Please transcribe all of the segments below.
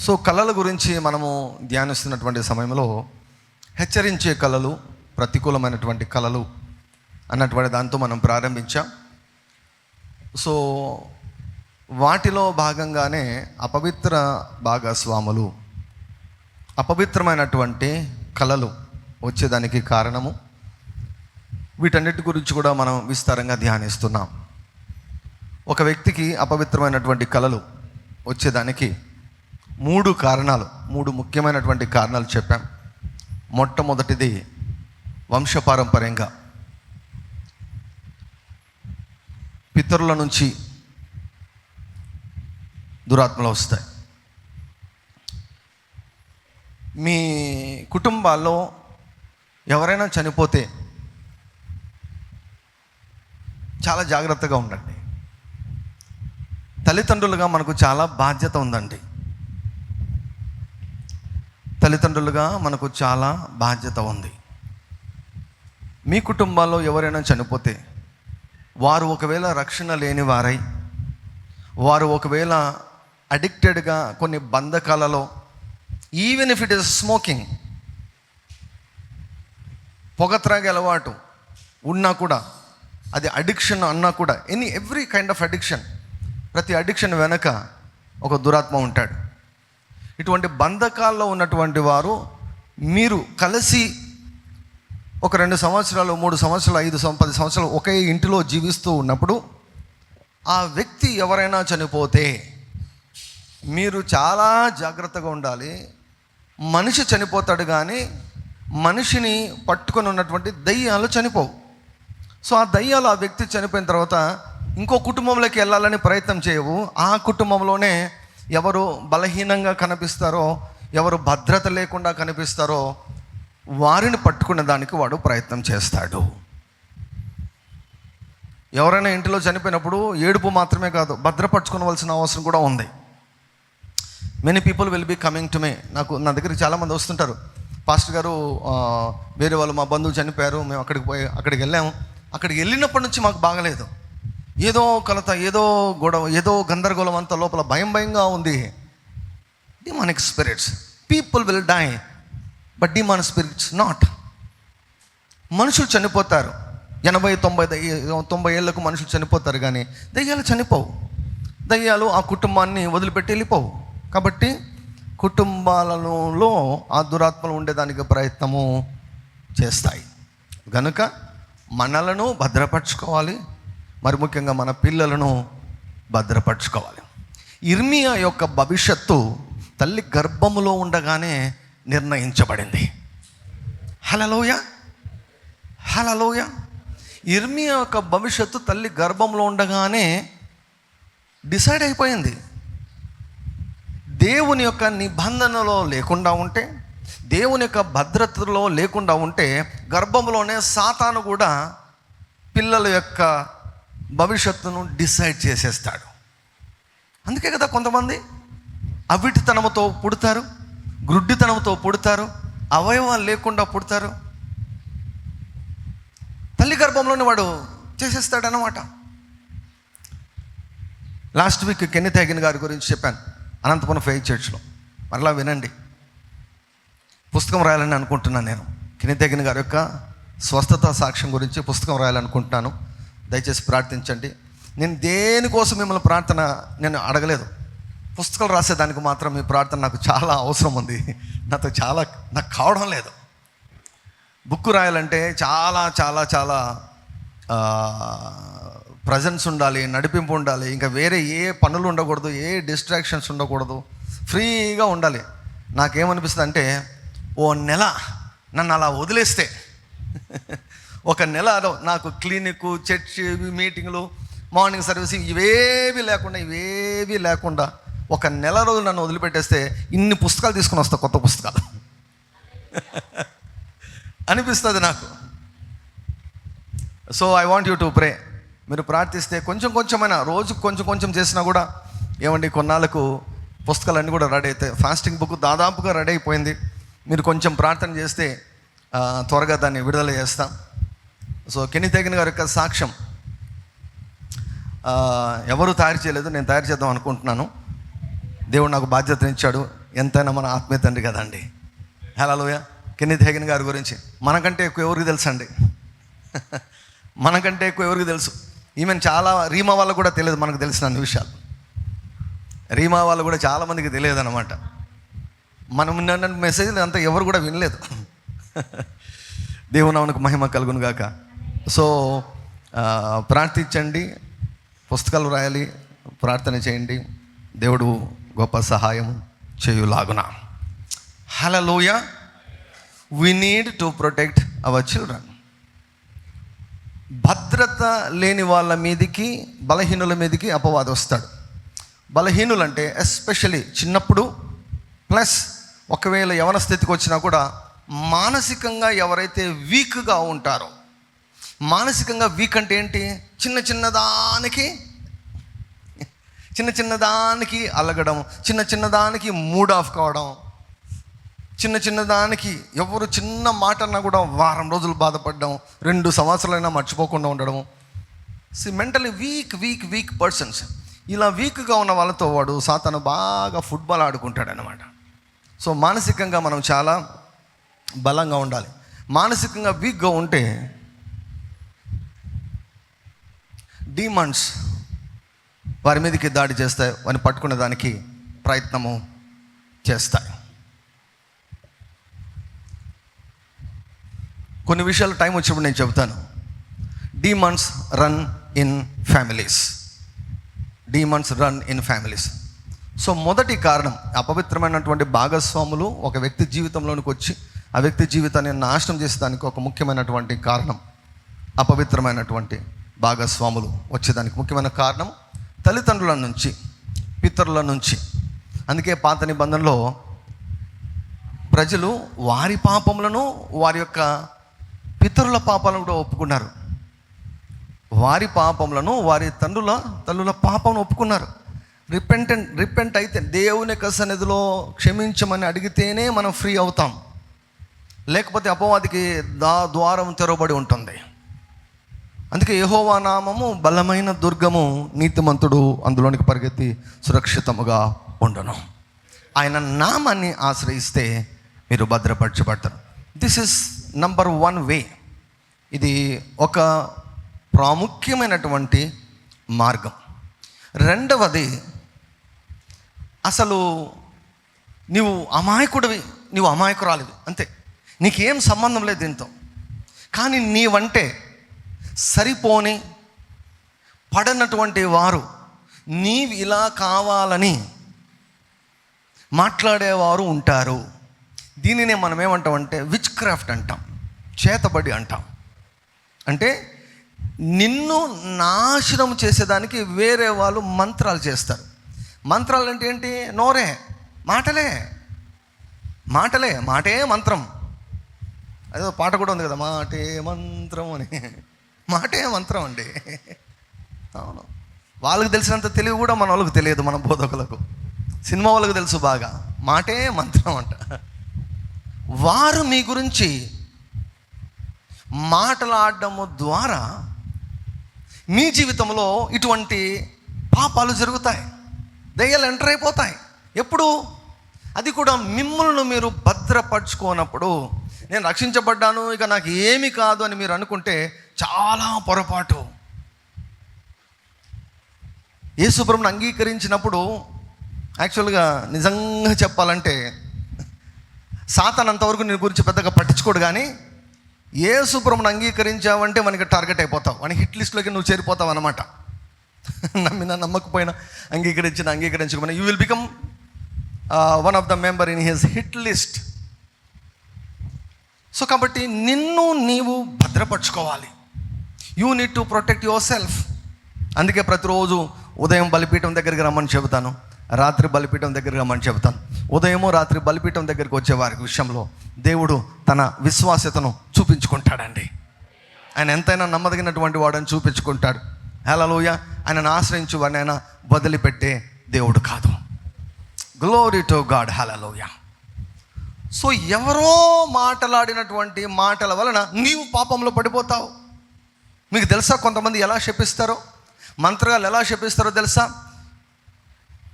So కళల గురించి మనము ధ్యానిస్తున్నటువంటి సమయంలో హెచ్చరించే కళలు, ప్రతికూలమైనటువంటి కళలు అన్నటువంటి దాంతో మనం ప్రారంభించాం. సో వాటిలో భాగంగానే అపవిత్ర భాగస్వాములు, అపవిత్రమైనటువంటి కళలు వచ్చేదానికి కారణము, వీటన్నిటి గురించి కూడా మనం విస్తారంగా ధ్యానిస్తున్నాం. ఒక వ్యక్తికి అపవిత్రమైనటువంటి కళలు వచ్చేదానికి 3 కారణాలు, 3 ముఖ్యమైనటువంటి కారణాలు చెప్పాం. మొట్టమొదటిది వంశపారంపర్యంగా పితరుల నుంచి దురాత్మలు వస్తాయి. మీ కుటుంబాల్లో ఎవరైనా చనిపోతే చాలా జాగ్రత్తగా ఉండండి. తల్లిదండ్రులుగా మనకు చాలా బాధ్యత ఉందండి. తల్లిదండ్రులుగా మనకు చాలా బాధ్యత ఉంది. మీ కుటుంబాల్లో ఎవరైనా చనిపోతే వారు ఒకవేళ రక్షణ లేని వారై, వారు ఒకవేళ అడిక్టెడ్గా కొన్ని బంధకాలలో, even if it is smoking, పొగ త్రాగే అలవాటు ఉన్నా కూడా, అది అడిక్షన్ అన్నా కూడా, ఎవ్రీ కైండ్ ఆఫ్ అడిక్షన్, ప్రతి అడిక్షన్ వెనక ఒక దురాత్మ ఉంటాడు. ఇటువంటి బంధకాల్లో ఉన్నటువంటి వారు మీరు కలిసి ఒక 2 సంవత్సరాలు, 3 సంవత్సరాలు, 5 10 సంవత్సరాలు ఒకే ఇంటిలో జీవిస్తూ ఉన్నప్పుడు ఆ వ్యక్తి ఎవరైనా చనిపోతే మీరు చాలా జాగ్రత్తగా ఉండాలి. మనిషి చనిపోతాడు కానీ మనిషిని పట్టుకొని ఉన్నటువంటి దయ్యాలు చనిపోవు. సో ఆ దయ్యాలు ఆ వ్యక్తి చనిపోయిన తర్వాత ఇంకో కుటుంబంలోకి వెళ్ళాలని ప్రయత్నం చేయవు. ఆ కుటుంబంలోనే ఎవరు బలహీనంగా కనిపిస్తారో, ఎవరు భద్రత లేకుండా కనిపిస్తారో వారిని పట్టుకునే దానికి వాడు ప్రయత్నం చేస్తాడు. ఎవరైనా ఇంటిలో చనిపోయినప్పుడు ఏడుపు మాత్రమే కాదు, భద్రపరచుకోవాల్సిన అవసరం కూడా ఉంది. Many people will be coming to me. నా దగ్గరికి చాలామంది వస్తుంటారు, పాస్టర్ గారు వేరే వాళ్ళు మా బంధువు చనిపోయారు, మేము అక్కడికి వెళ్ళాము. అక్కడికి వెళ్ళినప్పటి నుంచి మాకు బాగలేదు, ఏదో కలత, ఏదో గొడవ, ఏదో గందరగోళం, అంతా లోపల భయంగా ఉంది. Demonic spirits. People will die but demonic spirits not. మనుషులు చనిపోతారు, 80-90 ఏళ్లకు మనుషులు చనిపోతారు, కానీ దయ్యాలు చనిపోవు. దయ్యాలు ఆ కుటుంబాన్ని వదిలిపెట్టి వెళ్ళిపోవు. కాబట్టి కుటుంబాలలో ఆ దురాత్మలు ఉండేదానికి ప్రయత్నము చేస్తాయి. కనుక మనలను భద్రపరచుకోవాలి, మరి ముఖ్యంగా మన పిల్లలను భద్రపరచుకోవాలి. ఇర్మియా యొక్క భవిష్యత్తు తల్లి గర్భములో ఉండగానే నిర్ణయించబడింది. హల్లెలూయా, హల్లెలూయా. ఇర్మియా యొక్క భవిష్యత్తు తల్లి గర్భంలో ఉండగానే డిసైడ్ అయిపోయింది. దేవుని యొక్క నిబంధనలో లేకుండా ఉంటే, దేవుని యొక్క భద్రతలో లేకుండా ఉంటే, గర్భంలోనే సాతాను కూడా పిల్లల యొక్క భవిష్యత్తును డిసైడ్ చేసేస్తాడు. అందుకే కదా కొంతమంది అవిటితనంతో పుడతారు, గ్రుడ్డితనంతో పుడతారు, అవయవాలు లేకుండా పుడతారు. తల్లి గర్భంలోనే వాడు చేసేస్తాడనమాట. లాస్ట్ వీక్ కెన్నెత్ హేగిన్ గారి గురించి చెప్పాను అనంతపురం ఫెయిత్ చర్చ్లో. మరలా వినండి. పుస్తకం రాయాలని అనుకుంటున్నాను నేను. కెన్నెత్ హేగిన్ గారి యొక్క స్వస్థత సాక్ష్యం గురించి పుస్తకం రాయాలనుకుంటున్నాను. దయచేసి ప్రార్థించండి. నేను దేనికోసం మిమ్మల్ని నేను అడగలేదు. పుస్తకాలు రాసేదానికి మాత్రం మీ ప్రార్థన నాకు చాలా అవసరం ఉంది. నాకు కావడం లేదు. బుక్ రాయాలంటే చాలా చాలా చాలా ప్రజెన్స్ ఉండాలి, నడిపింపు ఉండాలి, ఇంకా వేరే ఏ పనులు ఉండకూడదు, ఏ డిస్ట్రాక్షన్స్ ఉండకూడదు, ఫ్రీగా ఉండాలి. నాకేమనిపిస్తుంది అంటే, ఓ నెల నన్ను అలా వదిలేస్తే, ఒక నెల నాకు క్లినిక్, చర్చ్, మీటింగ్లు, మార్నింగ్ సర్వీసింగ్ ఇవేవి లేకుండా ఒక నెల రోజులు నన్ను వదిలిపెట్టేస్తే ఇన్ని పుస్తకాలు తీసుకుని వస్తా, కొత్త పుస్తకాలు అనిపిస్తుంది నాకు. So I want you to pray. మీరు ప్రార్థిస్తే కొంచెమైనా రోజు కొంచెం చేసినా కూడా ఏమండి, కొన్నాళ్ళకు పుస్తకాలన్నీ కూడా రెడీ అవుతాయి. ఫాస్టింగ్ బుక్ దాదాపుగా రెడీ అయిపోయింది. మీరు కొంచెం ప్రార్థన చేస్తే త్వరగా దాన్ని విడుదల చేస్తాం. సో కెన్నెత్ హేగిన్ గారి యొక్క సాక్ష్యం ఎవరు తయారు చేయలేదు, నేను తయారు చేద్దాం అనుకుంటున్నాను. దేవుడు నాకు బాధ్యతనిచ్చాడు. ఎంతైనా మన ఆత్మీయ తండ్రి కదండి. హల్లెలూయా. కెన్నెత్ హేగిన్ గారి గురించి మనకంటే ఎక్కువ ఎవరికి తెలుసు అండి? మనకంటే ఎక్కువ ఎవరికి తెలుసు? ఈమెన్ చాలా రీమా వాళ్ళకు కూడా తెలియదు మనకు తెలిసిన అన్ని విషయాలు. రీమా వాళ్ళు కూడా చాలామందికి తెలియదు అనమాట. మనం విన్న మెసేజ్లు అంతా ఎవరు కూడా వినలేదు. దేవునామనకు మహిమ కలుగును గాక. సో ప్రార్థించండి, పుస్తకాలు రాయాలి, ప్రార్థన చేయండి, దేవుడు గొప్ప సహాయం చేయులాగున. హల్లెలూయా. We need to protect our children. భద్రత లేని వాళ్ళ మీదికి, బలహీనుల మీదికి అపవాది వస్తాడు. బలహీనులు అంటే ఎస్పెషలీ చిన్నప్పుడు, ప్లస్ ఒకవేళ యవన స్థితికి వచ్చినా కూడా మానసికంగా ఎవరైతే వీక్గా ఉంటారో, మానసికంగా వీక్ అంటే ఏంటి? చిన్న చిన్నదానికి అలగడం, చిన్న దానికి మూడ్ ఆఫ్ కావడం, చిన్న దానికి ఎవరు చిన్న మాట అన్నా కూడా వారం రోజులు బాధపడడం, 2 సంవత్సరాలైనా మర్చిపోకుండా ఉండడం. Mentally week persons. ఇలా వీక్గా ఉన్న వాళ్ళతో వాడు సాతాను బాగా ఫుట్బాల్ ఆడుకుంటాడు అన్నమాట. సో మానసికంగా మనం చాలా బలంగా ఉండాలి. మానసికంగా వీక్గా ఉంటే డీమన్స్ వారి మీదకి దాడి చేస్తాయి, వారిని పట్టుకునే దానికి ప్రయత్నము చేస్తాయి. కొన్ని విషయాలు టైం వచ్చినప్పుడు నేను చెబుతాను. Demons run in families. So మొదటి కారణం, అపవిత్రమైనటువంటి భాగస్వాములు ఒక వ్యక్తి జీవితంలోనికి వచ్చి ఆ వ్యక్తి జీవితాన్ని నాశనం చేసేదానికి ఒక ముఖ్యమైనటువంటి కారణం, అపవిత్రమైనటువంటి భాగస్వాములు వచ్చేదానికి ముఖ్యమైన కారణం తల్లిదండ్రుల నుంచి, పితరుల నుంచి. అందుకే పాత నిబంధనలో ప్రజలు వారి పాపములను, వారి యొక్క పితరుల పాపాలను కూడా ఒప్పుకున్నారు. వారి పాపములను, వారి తల్లుల పాపమును ఒప్పుకున్నారు. రిపెంట్ అయితే, దేవుని యొక్క సన్నిధిలో క్షమించమని అడిగితేనే మనం ఫ్రీ అవుతాం. లేకపోతే అపవాదికి ద్వారం తెరవబడి ఉంటుంది. అందుకే యెహోవా నామము బలమైన దుర్గము, నీతిమంతుడు అందులోనికి పరిగెత్తి సురక్షితముగా ఉండును. ఆయన నామాన్ని ఆశ్రయిస్తే మీరు భద్రపరచబడతారు. దిస్ ఇస్ నంబర్ 1 వే. ఇది ఒక ప్రాముఖ్యమైనటువంటి మార్గం. రెండవది, అసలు నీవు అమాయకుడివి, నీవు అమాయకురాలివి, అంతే, నీకేం సంబంధం లేదు దీంతో. కానీ నీవంటే సరిపోని పడనటువంటి వారు, నీవు ఇలా కావాలని మాట్లాడేవారు ఉంటారు. దీనినే మనం ఏమంటామంటే విచ్ క్రాఫ్ట్ అంటాం, చేతబడి అంటాం. అంటే నిన్ను నాశనం చేసేదానికి వేరే వాళ్ళు మంత్రాలు చేస్తారు. మంత్రాలు అంటే ఏంటి? నోరే, మాటే మంత్రం. అదే పాట కూడా ఉంది కదా, మాటే మంత్రం అని. మాటే మంత్రం అండి. అవును, వాళ్ళకి తెలిసినంత తెలివి కూడా మన వాళ్ళకి తెలియదు, మన బోధకులకు. సినిమా వాళ్ళకి తెలుసు బాగా, మాటే మంత్రం అంట. వారు మీ గురించి మాటలాడటము ద్వారా మీ జీవితంలో ఇటువంటి పాపాలు జరుగుతాయి, దయ్యాలు ఎంటర్ అయిపోతాయి. ఎప్పుడు? అది కూడా మిమ్మల్ని మీరు భద్రపరచుకోనప్పుడు. నేను రక్షించబడ్డాను, ఇక నాకు ఏమి కాదు అని మీరు అనుకుంటే చాలా పొరపాటు. యేసు ప్రభువుని అంగీకరించినప్పుడు యాక్చువల్గా నిజంగా చెప్పాలంటే సాతాను అంతవరకు నీ గురించి పెద్దగా పట్టించుకోడు. కానీ యేసు ప్రభువుని అంగీకరించావంటే మనకి టార్గెట్ అయిపోతావు, వానికి హిట్ లిస్ట్లోకి నువ్వు చేరిపోతావు అన్నమాట. నమ్మినా నమ్మకపోయినా, అంగీకరించకపోయినా you will become one of the member in his hit list. So కాబట్టి నిన్ను నీవు భద్రపరచుకోవాలి. You need to protect yourself. అందుకే ప్రతిరోజు ఉదయం బలిపీఠం దగ్గరికి రమ్మని చెబుతాను, రాత్రి బలిపీఠం దగ్గరికి రమ్మని చెబుతాను. ఉదయము రాత్రి బలిపీఠం దగ్గరికి వచ్చే వారి విషయంలో దేవుడు తన విశ్వాస్యతను చూపించుకుంటాడండి. ఆయన ఎంతైనా నమ్మదగినటువంటి వాడని చూపించుకుంటాడు. హల్లెలూయా. ఆయనను ఆశ్రయించు వాడిని ఆయన వదిలిపెట్టే దేవుడు కాదు. Glory to God. Hallelujah. So ఎవరో మాటలాడినటువంటి మాటల వలన నీవు పాపంలో పడిపోతావు. మీకు తెలుసా కొంతమంది ఎలా శపిస్తారో, మంత్రాలు ఎలా శపిస్తారో తెలుసా?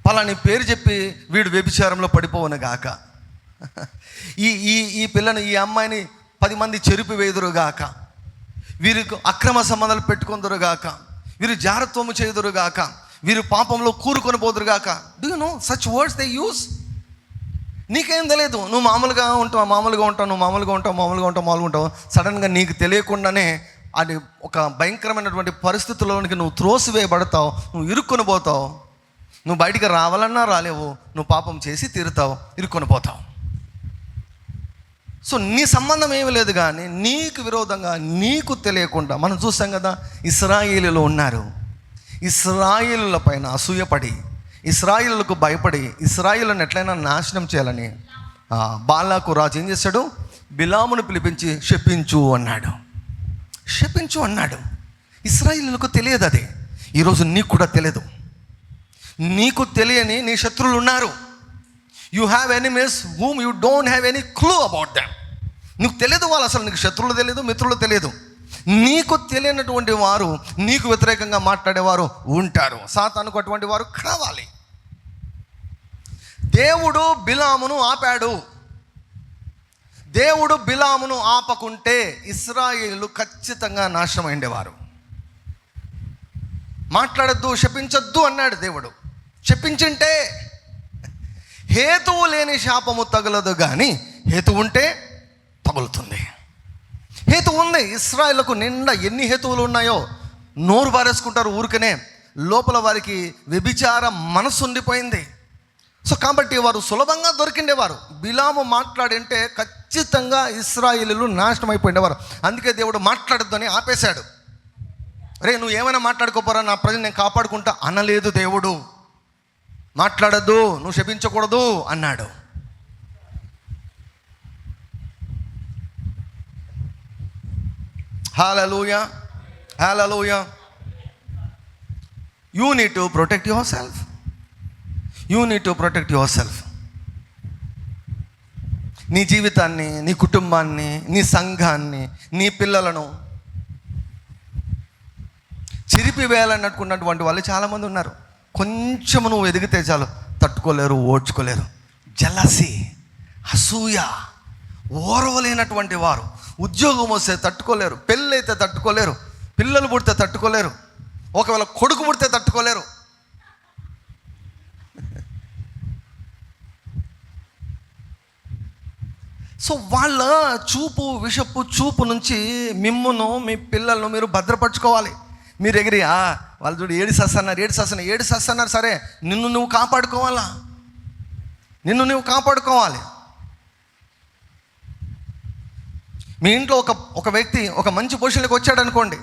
పలాని పేరు చెప్పి వీడు వ్యభిచారంలో పడిపోవును గాక, ఈ ఈ ఈ పిల్లని, ఈ అమ్మాయిని 10 మంది చెరిపి వేయుదురుగాక, వీరికి అక్రమ సంబంధాలు పెట్టుకుందరుగాక, వీరు జారత్వము చేయుదురుగాక, వీరు పాపంలో కూరుకొని పోదురుగాక. Do you know such words they use? నీకేం తెలియదు, నువ్వు మామూలుగా ఉంటావు. సడన్గా నీకు తెలియకుండానే అది ఒక భయంకరమైనటువంటి పరిస్థితుల్లోనికి నువ్వు త్రోసివేయబడతావు, నువ్వు ఇరుక్కొని పోతావు. నువ్వు బయటికి రావాలన్నా రాలేవు, నువ్వు పాపం చేసి తీరుతావు, ఇరుక్కొని పోతావు. సో నీ సంబంధం ఏమీ లేదు, కానీ నీకు విరోధంగా నీకు తెలియకుండా మనం చూస్తాం కదా, ఇశ్రాయేలీయులు ఉన్నారు. ఇశ్రాయేలుల పైన అసూయపడి, ఇశ్రాయేలులకు భయపడి, ఇశ్రాయేలులను ఎట్లయినా నాశనం చేయాలని బాలాకు రాజు ఏం చేశాడు? బిలామును పిలిపించి శపించు అన్నాడు. ఇశ్రాయేలులకు తెలియదు అది. ఈరోజు నీకు కూడా తెలియదు. నీకు తెలియని నీ శత్రువులు ఉన్నారు. You have enemies whom you don't have any clue about them. నీకు తెలియదు వాళ్ళు, అసలు నీకు శత్రువులు తెలియదు, మిత్రులు తెలియదు. నీకు తెలియనటువంటి వారు నీకు వ్యతిరేకంగా మాట్లాడేవారు ఉంటారు. సాతానుకు అటువంటి వారు కావాలి. దేవుడు బిలామును ఆపాడు. దేవుడు బిలామును ఆపకుంటే ఇశ్రాయేలు ఖచ్చితంగా నాశనం అయ్యేవారు. మాట్లాడద్దు, శపించొద్దు అన్నాడు దేవుడు. శపించింటే హేతువు లేని శాపము తగలదు, కానీ హేతువు ఉంటే తగులుతుంది. హేతువు ఉంది. ఇశ్రాయేలుకు నిండా ఎన్ని హేతువులు ఉన్నాయో నోరు బారేసుకుంటారు ఊరికనే. లోపల వారికి వ్యభిచార మనసు ఉండిపోయింది. సో కాబట్టి వారు సులభంగా దొరికిండేవారు. బిలాము మాట్లాడింటే ఖచ్చితంగా ఇశ్రాయేలీయులు నాశనం అయిపోయిండేవారు. అందుకే దేవుడు మాట్లాడొద్దు అని ఆపేశాడు. రే, నువ్వు ఏమైనా మాట్లాడుకోపోరా, నా ప్రజలు నేను కాపాడుకుంటా అనలేదు దేవుడు. మాట్లాడద్దు, నువ్వు శపించకూడదు అన్నాడు. హల్లెలూయా, హల్లెలూయా. You need to protect yourself. నీ జీవితాన్ని, నీ కుటుంబాన్ని, నీ సంఘాన్ని, నీ పిల్లలను చిరిపివేయాలన్నట్టుకున్నటువంటి వాళ్ళు చాలామంది ఉన్నారు. కొంచెం నువ్వు ఎదిగితే చాలు తట్టుకోలేరు, ఓడ్చుకోలేరు. జలసి, అసూయ, ఓర్వలేనటువంటి వారు. ఉద్యోగం వస్తే తట్టుకోలేరు, పెళ్ళైతే తట్టుకోలేరు, పిల్లలు పుడితే తట్టుకోలేరు, ఒకవేళ కొడుకు పుడితే తట్టుకోలేరు. సో వాళ్ళ విషపు చూపు నుంచి మిమ్మును, మీ పిల్లలను మీరు భద్రపరచుకోవాలి. మీరు ఎగిరి వాళ్ళు చూడు ఏడు సస్తున్నారు, సరే నిన్ను నువ్వు కాపాడుకోవాలి. మీ ఇంట్లో ఒక వ్యక్తి ఒక మంచి పొజిషన్లోకి వచ్చాడు అనుకోండి,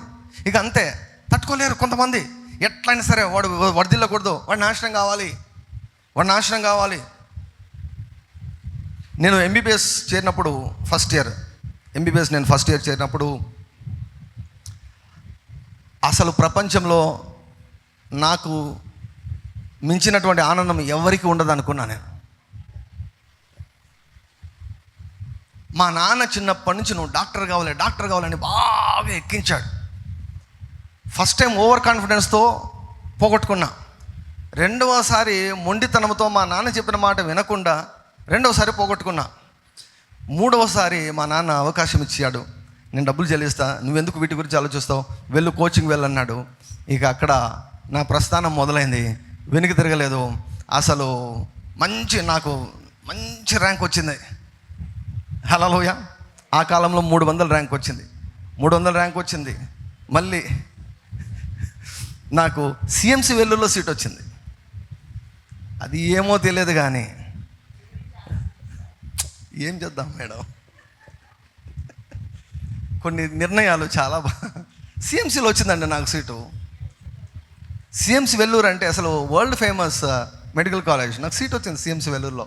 ఇక అంతే, తట్టుకోలేరు కొంతమంది. ఎట్లయినా సరే వాడు వర్ధిల్లకూడదు, వాడు నాశనం కావాలి. నేను ఎంబీబీఎస్ చేరినప్పుడు ఫస్ట్ ఇయర్ చేరినప్పుడు అసలు ప్రపంచంలో నాకు మించినటువంటి ఆనందం ఎవరికి ఉండదు అనుకున్నా నేను. మా నాన్న చిన్నప్పటి నుంచి నువ్వు డాక్టర్ కావాలని బాగా ఎక్కించాడు. ఫస్ట్ టైం ఓవర్ కాన్ఫిడెన్స్తో పోగొట్టుకున్నా. రెండవసారి మొండితనంతో మా నాన్న చెప్పిన మాట వినకుండా రెండవసారి పోగొట్టుకున్నా. మూడవసారి మా నాన్న అవకాశం ఇచ్చాడు, నేను డబ్బులు చెల్లిస్తా, నువ్వెందుకు వీటి గురించి ఆలోచిస్తావు, కోచింగ్ వెళ్ళన్నాడు. ఇక అక్కడ నా ప్రస్థానం మొదలైంది. వెనక్కి తిరగలేదు. అసలు నాకు మంచి ర్యాంక్ వచ్చింది. హల్లెలూయా. ఆ కాలంలో 300 ర్యాంక్ వచ్చింది. 300 ర్యాంక్ వచ్చింది. మళ్ళీ నాకు సిఎంసి వెల్లూరులో సీట్ వచ్చింది. అది ఏమో తెలియదు, కానీ ఏం చేద్దాం మేడం, కొన్ని నిర్ణయాలు చాలా సిఎంసిలో వచ్చిందండి నాకు సీటు. సిఎంసి వెల్లూరు అంటే అసలు వరల్డ్ ఫేమస్ మెడికల్ కాలేజ్. నాకు సీట్ వచ్చింది సిఎంసి వెల్లూరులో.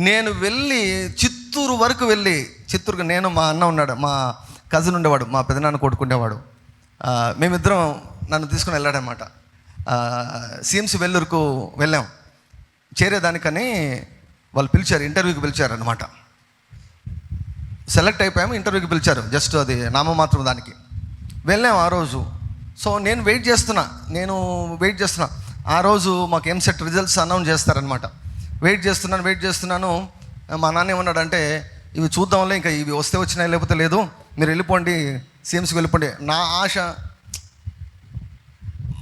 నేను వెళ్ళి చిత్తూరు వరకు చిత్తూరుకు నేను, మా అన్న ఉన్నాడు, మా కజిన్ ఉండేవాడు, మా పెదనాన్న కొడుకుండేవాడు. మేమిద్దరం నన్ను తీసుకుని వెళ్ళాడనమాట. సిఎంసి వెల్లూరుకు వెళ్ళాం. చేరేదానికని వాళ్ళు ఇంటర్వ్యూకి పిలిచారు అనమాట. సెలెక్ట్ అయిపోయాము, ఇంటర్వ్యూకి పిలిచారు. జస్ట్ అది నామమాత్రం దానికి వెళ్ళాము ఆ రోజు. సో నేను వెయిట్ చేస్తున్నా. ఆ రోజు మాకు ఎంసెట్ రిజల్ట్స్ అనౌన్స్ చేస్తారనమాట. వెయిట్ చేస్తున్నాను. మా నాన్న ఏమన్నాడంటే, ఇవి చూద్దాంలే, ఇంకా ఇవి వస్తే వచ్చినాయి లేకపోతే లేదు, మీరు వెళ్ళిపోండి, సిఎంసీకి వెళ్ళిపోండి. నా ఆశ,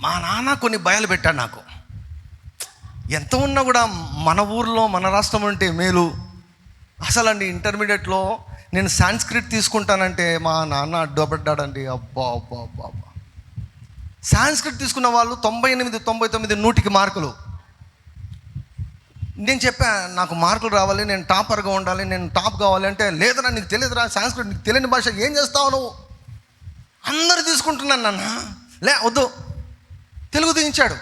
మా నాన్న కొన్ని భయాలు పెట్టాడు నాకు. ఎంత ఉన్నా కూడా మన ఊర్లో మన రాష్ట్రం అంటే మేలు. అసలు అండి ఇంటర్మీడియట్లో నేను సాంస్క్రిట్ తీసుకుంటానంటే మా నాన్న అడ్డుపడ్డాడండి. అబ్బా అబ్బా అబ్బా అబ్బా. సాంస్క్రిట్ తీసుకున్న వాళ్ళు 98, 99, 100కి మార్కులు. నేను చెప్పా, నాకు మార్కులు రావాలి, నేను టాపర్గా ఉండాలి, నేను టాప్ కావాలి అంటే, లేదరా నీకు తెలియదురా సాంస్క్రిట్, నీకు తెలియని భాష, ఏం చేస్తావు నువ్వు? అందరు తీసుకుంటున్నాను నాన్న. వద్దు, తెలుగు దించాడు.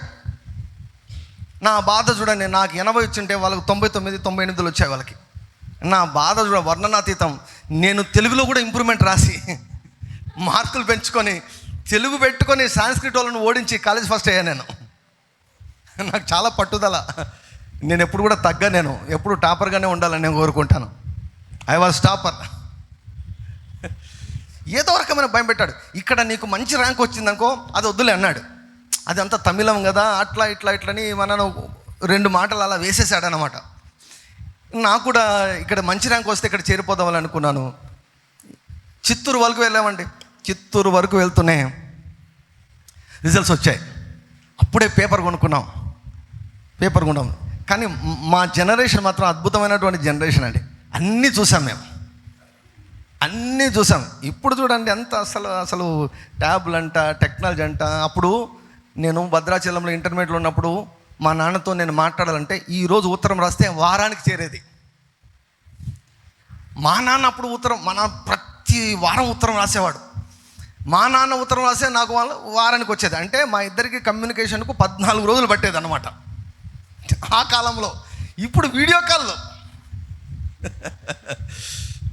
నా బాధ చూడండి, నాకు 80 వచ్చింటే వాళ్ళకి 99, 98 వచ్చాయి వాళ్ళకి. నా బాధ చూడ వర్ణనాతీతం. నేను తెలుగులో కూడా ఇంప్రూవ్మెంట్ రాసి మార్కులు పెంచుకొని తెలుగు పెట్టుకొని సాంస్క్రిట్ వాళ్ళని ఓడించి కాలేజ్ ఫస్ట్ అయ్యాను నేను. నాకు చాలా పట్టుదల. నేను ఎప్పుడు కూడా నేను ఎప్పుడు టాపర్గానే ఉండాలని నేను కోరుకుంటాను. I was topper. ఏదో రకమైన భయం పెట్టాడు. ఇక్కడ నీకు మంచి ర్యాంక్ వచ్చిందనుకో, అది వద్దులే అన్నాడు. అది అంతా తమిళం కదా, అట్లా ఇట్లని మనను 2 మాటలు అలా వేసేసాడు అనమాట. నాకు కూడా ఇక్కడ మంచి ర్యాంక్ వస్తే ఇక్కడ చేరిపోదామని అనుకున్నాను. చిత్తూరు వరకు వెళ్ళామండి. చిత్తూరు వరకు వెళ్తూనే రిజల్ట్స్ వచ్చాయి. అప్పుడే పేపర్ కొనుక్కున్నాం. కానీ మా జనరేషన్ మాత్రం అద్భుతమైనటువంటి జనరేషన్ అండి. అన్నీ చూసాం. ఇప్పుడు చూడండి ఎంత అసలు ట్యాబ్లు అంట, టెక్నాలజీ అంట. అప్పుడు నేను భద్రాచలంలో ఇంటర్మీడియట్లో ఉన్నప్పుడు మా నాన్నతో నేను మాట్లాడాలంటే ఈరోజు ఉత్తరం రాస్తే వారానికి చేరేది. మా నాన్న అప్పుడు ప్రతి వారం ఉత్తరం రాసేవాడు. మా నాన్న ఉత్తరం రాసే నాకు వారానికి వచ్చేది. అంటే మా ఇద్దరికి కమ్యూనికేషన్కు 14 రోజులు పట్టేది అనమాట ఆ కాలంలో. ఇప్పుడు వీడియో కాల్లో.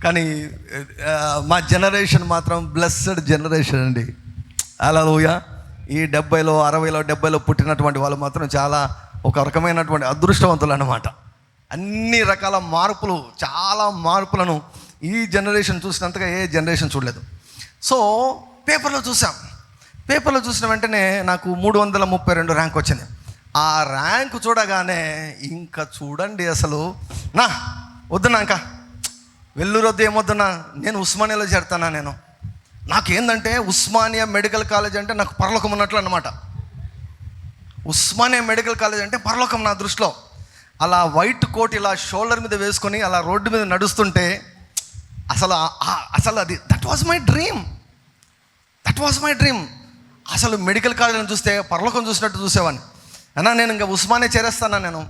కానీ మా జనరేషన్ మాత్రం బ్లెస్డ్ జనరేషన్ అండి. హల్లెలూయా. ఈ 70లో 60లో 70లో పుట్టినటువంటి వాళ్ళు మాత్రం చాలా ఒక రకమైనటువంటి అదృష్టవంతులు అన్నమాట. అన్ని రకాల మార్పులు, చాలా మార్పులను ఈ జనరేషన్ చూసినంతగా ఏ జనరేషన్ చూడలేదు. సో పేపర్లో చూసిన వెంటనే నాకు 332 ర్యాంక్ వచ్చింది. ఆ ర్యాంకు చూడగానే ఇంకా చూడండి అసలు వద్దునా, ఇంకా వెల్లురొద్దు, ఏమొద్దునా, నేను ఉస్మానియాలో చేరుతానా. నాకేందంటే ఉస్మానియా మెడికల్ కాలేజ్ అంటే నాకు పరలోకం ఉన్నట్లు అనమాట. ఉస్మానియా మెడికల్ కాలేజ్ అంటే పరలోకం నా దృష్టిలో. అలా వైట్ కోట్ ఇలా షోల్డర్ మీద వేసుకొని అలా రోడ్డు మీద నడుస్తుంటే అసలు అది దట్ వాజ్ మై డ్రీమ్. అసలు మెడికల్ కాలేజీని చూస్తే పరలోకం చూసినట్టు చూసేవాడిని. నేను ఇంకా ఉస్మానియా చేరేస్తానా, నేను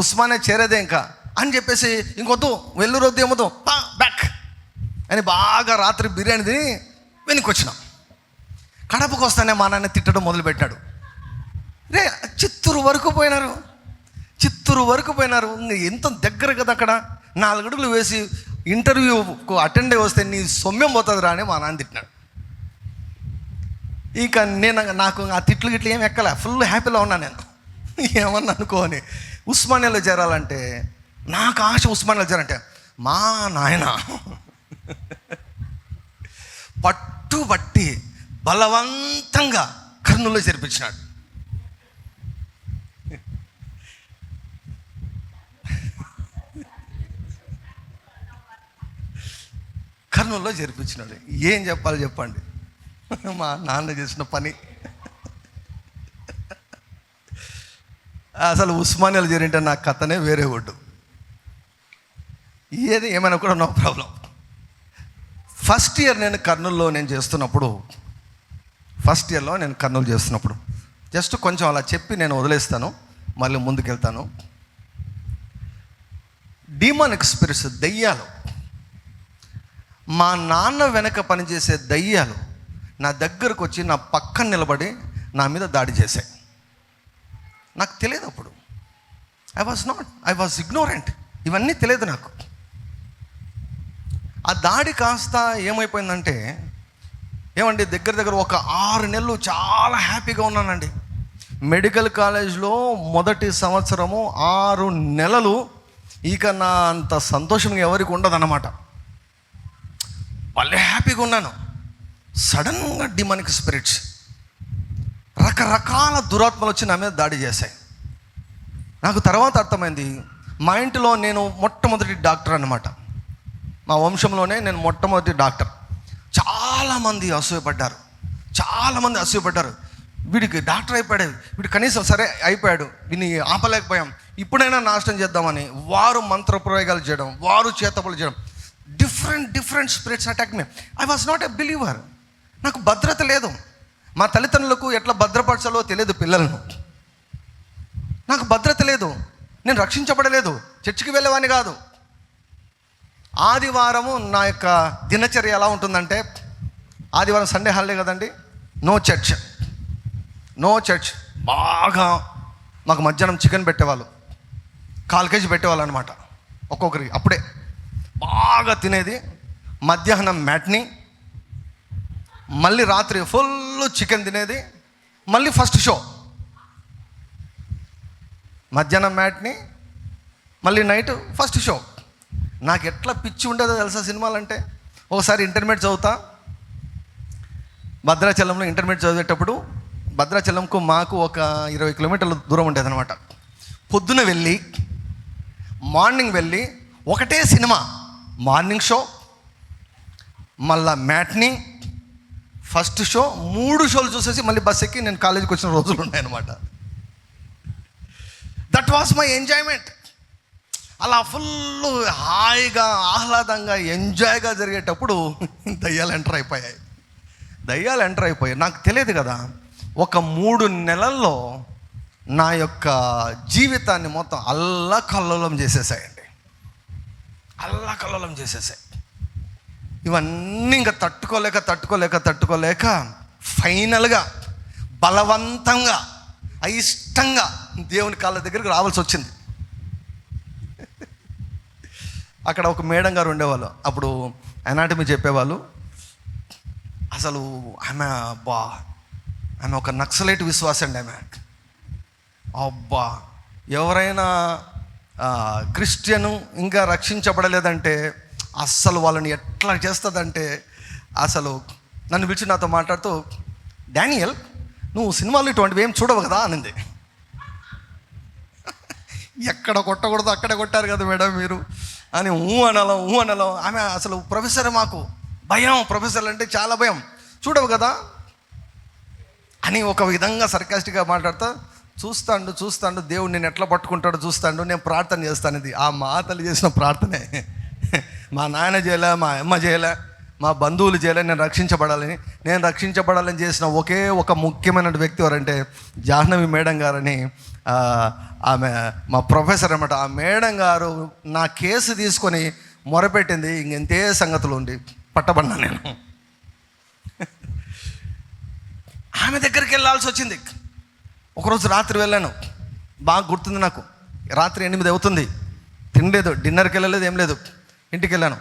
ఉస్మానియా చేరేదే ఇంకా అని చెప్పేసి, ఇంకొద్దు వెల్లురొద్దు, ఏమొద్దు, బ్యాక్ అని బాగా రాత్రి బిర్యానీ తిని వెనక్కి వచ్చినాం. కడపకు వస్తానే మా నాన్న తిట్టడం మొదలుపెట్టాడు. చిత్తూరు వరకు పోయినారు. ఎంత దగ్గర కదా, అక్కడ 4 అడుగులు వేసి ఇంటర్వ్యూకు అటెండ్ అయ్యి వస్తే నీ సొమ్మెం పోతుంది రా అని మా నాన్న తిట్టినాడు. ఇక నాకు ఆ తిట్లు గిట్లు ఏమి ఎక్కలే, ఫుల్ హ్యాపీలో ఉన్నా నేను. ఏమన్నా అనుకోని ఉస్మానియాలో చేరాలంటే నాకు ఆశ. ఉస్మానియాలో చేరాలంటే మా నాయన పట్టుబట్టి బలవంతంగా కర్నూలులో చేర్పించినాడు. కర్నూలులో చేర్పించినాడు. ఏం చెప్పాలి చెప్పండి, మా నాన్న చేసిన పని. అసలు ఉస్మానియాలో చేరింటే నా కథనే వేరే ఒడ్డు. ఏమైనా కూడా నో ప్రాబ్లం. ఫస్ట్ ఇయర్ నేను కర్నూలులో చేస్తున్నప్పుడు జస్ట్ కొంచెం అలా చెప్పి నేను వదిలేస్తాను, మళ్ళీ ముందుకెళ్తాను. డీమానిక్ స్పిరిట్స్, దయ్యాలు, మా నాన్న వెనక పనిచేసే దయ్యాలు నా దగ్గరకు వచ్చి నా పక్కన నిలబడి నా మీద దాడి చేశాయి. నాకు తెలియదు అప్పుడు. I was ignorant. ఇవన్నీ తెలియదు నాకు. ఆ దాడి కాస్త ఏమైపోయిందంటే, దగ్గర ఒక 6 నెలలు చాలా హ్యాపీగా ఉన్నానండి. మెడికల్ కాలేజ్లో మొదటి సంవత్సరము 6 నెలలు ఇక నా అంత సంతోషంగా ఎవరికి ఉండదన్నమాట. భలే హ్యాపీగా ఉన్నాను. సడన్గా డిమానిక్ స్పిరిట్స్ రకరకాల దురాత్మలు వచ్చి నా మీద దాడి చేశాయి. నాకు తర్వాత అర్థమైంది, మా ఇంటిలో నేను మొట్టమొదటి డాక్టర్ అన్నమాట. మా వంశంలోనే నేను మొట్టమొదటి డాక్టర్. చాలామంది అసూయపడ్డారు. వీడికి డాక్టర్ అయిపోయాడు, వీడు కనీసం సరే అయిపోయాడు, వీడిని ఆపలేకపోయాం, ఇప్పుడైనా నాశనం చేద్దామని వారు మంత్రప్రయోగాలు చేయడం, వారు చేతపలు చేయడం. Different spirits attack me. I was not a believer. నాకు భద్రత లేదు. మా తల్లిదండ్రులకు ఎట్లా భద్రపరచాలో తెలియదు పిల్లలను. నాకు భద్రత లేదు. నేను రక్షించబడలేదు. చర్చికి వెళ్ళేవాడిని కాదు. ఆదివారము నా యొక్క దినచర్య ఎలా ఉంటుందంటే, ఆదివారం సండే హాలిడే కదండి, నో చర్చ్. బాగా మాకు మధ్యాహ్నం చికెన్ పెట్టేవాళ్ళు, 1/4 kg పెట్టేవాళ్ళు అనమాట ఒక్కొక్కరికి. అప్పుడే బాగా తినేది. మధ్యాహ్నం మ్యాట్ని, మళ్ళీ రాత్రి ఫుల్ చికెన్ తినేది, మళ్ళీ ఫస్ట్ షో. మధ్యాహ్నం మ్యాట్ని, మళ్ళీ నైట్ ఫస్ట్ షో. నాకు ఎట్లా పిచ్చి ఉండేదో తెలుసా సినిమాలంటే. ఒకసారి ఇంటర్మీడియట్ చదువుతా, భద్రాచలంలో ఇంటర్మీడియట్ చదివేటప్పుడు, భద్రాచలంకు మాకు ఒక 20 కిలోమీటర్ల దూరం ఉండేది అనమాట. పొద్దున వెళ్ళి మార్నింగ్ వెళ్ళి ఒకటే సినిమా, మార్నింగ్ షో, మళ్ళా మ్యాట్ని, ఫస్ట్ షో, 3 షోలు చూసేసి మళ్ళీ బస్ ఎక్కి నేను కాలేజీకి వచ్చిన రోజులు ఉన్నాయన్నమాట. That was my enjoyment. అలా ఫుల్ హాయిగా ఆహ్లాదంగా ఎంజాయ్గా జరిగేటప్పుడు దయ్యాలు ఎంటర్ అయిపోయాయి. నాకు తెలియదు కదా. ఒక 3 నెలల్లో నా యొక్క జీవితాన్ని మొత్తం అల్లకల్లోలం చేసేసాయండి. ఇవన్నీ ఇంకా తట్టుకోలేక ఫైనల్గా బలవంతంగా అయిష్టంగా దేవుని కాళ్ళ దగ్గరికి రావాల్సి వచ్చింది. అక్కడ ఒక మేడం గారు ఉండేవాళ్ళు. అప్పుడు అనాటమీ చెప్పేవాళ్ళు. అసలు ఆమె ఒక నక్సలైట్ విశ్వాసం అండి ఆమె. ఎవరైనా క్రిస్టియను ఇంకా రక్షించబడలేదంటే అస్సలు వాళ్ళని ఎట్లా చేస్తుందంటే, అసలు నన్ను పిలిచి నాతో మాట్లాడుతూ, డానియల్ నువ్వు సినిమాలు ఇటువంటివి ఏం చూడవు కదా అనింది. ఎక్కడ కొట్టకూడదు అక్కడే కొట్టారు కదా మేడం మీరు అని ఊ అనలం. ఆమె అసలు ప్రొఫెసర్, మాకు భయం, ప్రొఫెసర్లు అంటే చాలా భయం. చూడవు కదా అని ఒక విధంగా సర్కాస్టిక్గా మాట్లాడుతా, చూస్తాడు దేవుడు నేను ఎట్లా పట్టుకుంటాడో చూస్తాడు, నేను ప్రార్థన చేస్తాను. ఇది ఆ మా తల్లి చేసిన ప్రార్థనే. మా నాయన చేయలే, మా అమ్మ చేయలే, మా బంధువులు చేయలే. నేను రక్షించబడాలని చేసిన ఒకే ఒక ముఖ్యమైన వ్యక్తి ఎవరంటే జాహ్నవి మేడం గారని, ఆమె మా ప్రొఫెసర్ అన్నమాట. ఆ మేడం గారు నా కేసు తీసుకొని మొరపెట్టింది. ఇంకెంతే సంగతులు ఉండి పట్టబడినా నేను. ఆమె దగ్గరికి వెళ్ళాల్సి వచ్చింది. ఒకరోజు రాత్రి వెళ్ళాను, బాగా గుర్తుంది నాకు. రాత్రి 8 అవుతుంది, తినలేదు, డిన్నర్కి వెళ్ళలేదు, ఏం లేదు. ఇంటికి వెళ్ళాను.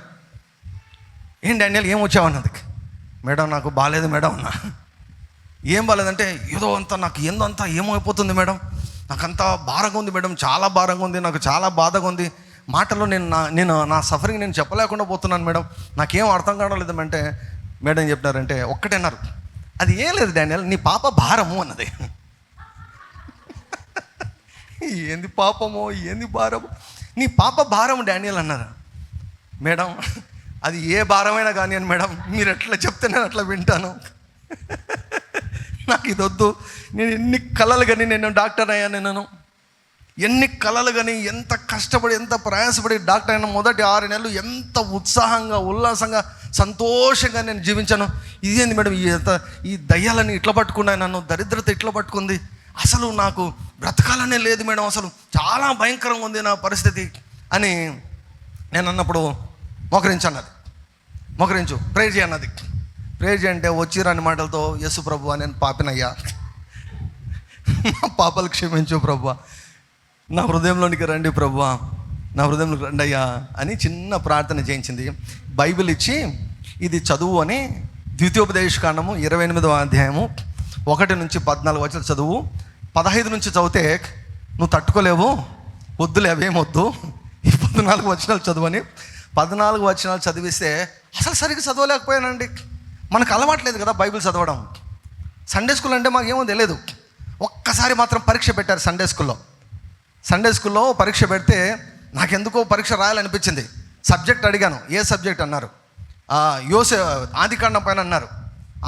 ఏం డానియల్ ఏం వచ్చావన్నది. మేడం నాకు బాగాలేదు మేడం అన్నా. ఏం బాగాలేదంటే, నాకు ఏమైపోతుంది మేడం, నాకంతా భారంగా ఉంది మేడం, చాలా భారంగా ఉంది, నాకు చాలా బాధగా ఉంది. మాటల్లో నేను నా సఫరింగ్ నేను చెప్పలేకుండా పోతున్నాను మేడం, నాకేం అర్థం కావడం లేదంటే మేడం చెప్పినారంటే ఒక్కటే అన్నారు, అది ఏం లేదు డానియల్, నీ పాప భారము అన్నది. ఏంది పాపమో ఏంది భారము, నీ పాప భారము డానియల్ అన్నారు. మేడం అది ఏ భారమైనా కానీ అని మేడం, మీరు ఎట్లా చెప్తే నేను అట్లా వింటాను. నాకు ఇది వద్దు. నేను ఎన్ని కళలు కానీ నేను డాక్టర్ అయ్యాను. నేను ఎన్ని కళలు కానీ, ఎంత కష్టపడి ఎంత ప్రయాసపడి డాక్టర్ అయినా మొదటి 6 నెలలు ఎంత ఉత్సాహంగా ఉల్లాసంగా సంతోషంగా నేను జీవించాను. ఇదేంది మేడం, ఈ దయ్యాలని ఇట్లా పట్టుకున్నాయి, నన్ను దరిద్రత ఇట్లా పట్టుకుంది, అసలు నాకు బ్రతకాలనే లేదు మేడం, అసలు చాలా భయంకరంగా ఉంది నా పరిస్థితి అని నేను అన్నప్పుడు మోకరించు ప్రేయర్ చేయన్నది. ప్రేయర్ చేయంటే వచ్చిరాని మాటలతో, యేసు ప్రభువా నేను పాపినయ్యా, నా పాపాలు క్షమించు ప్రభువా, నా హృదయంలోనికి రండి ప్రభువా, నా హృదయంలోకి రండి అయ్యా అని చిన్న ప్రార్థన చేయించింది. బైబిల్ ఇచ్చి ఇది చదువు అని ద్వితీయోపదేశకాండము 28వ అధ్యాయము 1 నుంచి 14 వచనాలు చదువు. 15 నుంచి చదివితే నువ్వు తట్టుకోలేవు, వద్దులే అవేం వద్దు, ఈ 14 వచనాలు చదువని 14 వచనాలు చదివిస్తే అసలు సరిగ్గా చదవలేకపోయానండి. మనకు అలవాట్లేదు కదా బైబిల్ చదవడం. సండే స్కూల్ అంటే మాకేమో తెలియదు. ఒక్కసారి మాత్రం పరీక్ష పెట్టారు సండే స్కూల్లో పరీక్ష పెడితే నాకెందుకో పరీక్ష రాయాలనిపించింది. సబ్జెక్ట్ అడిగాను, ఏ సబ్జెక్ట్ అన్నారు, ఆదికాండం పైన అన్నారు.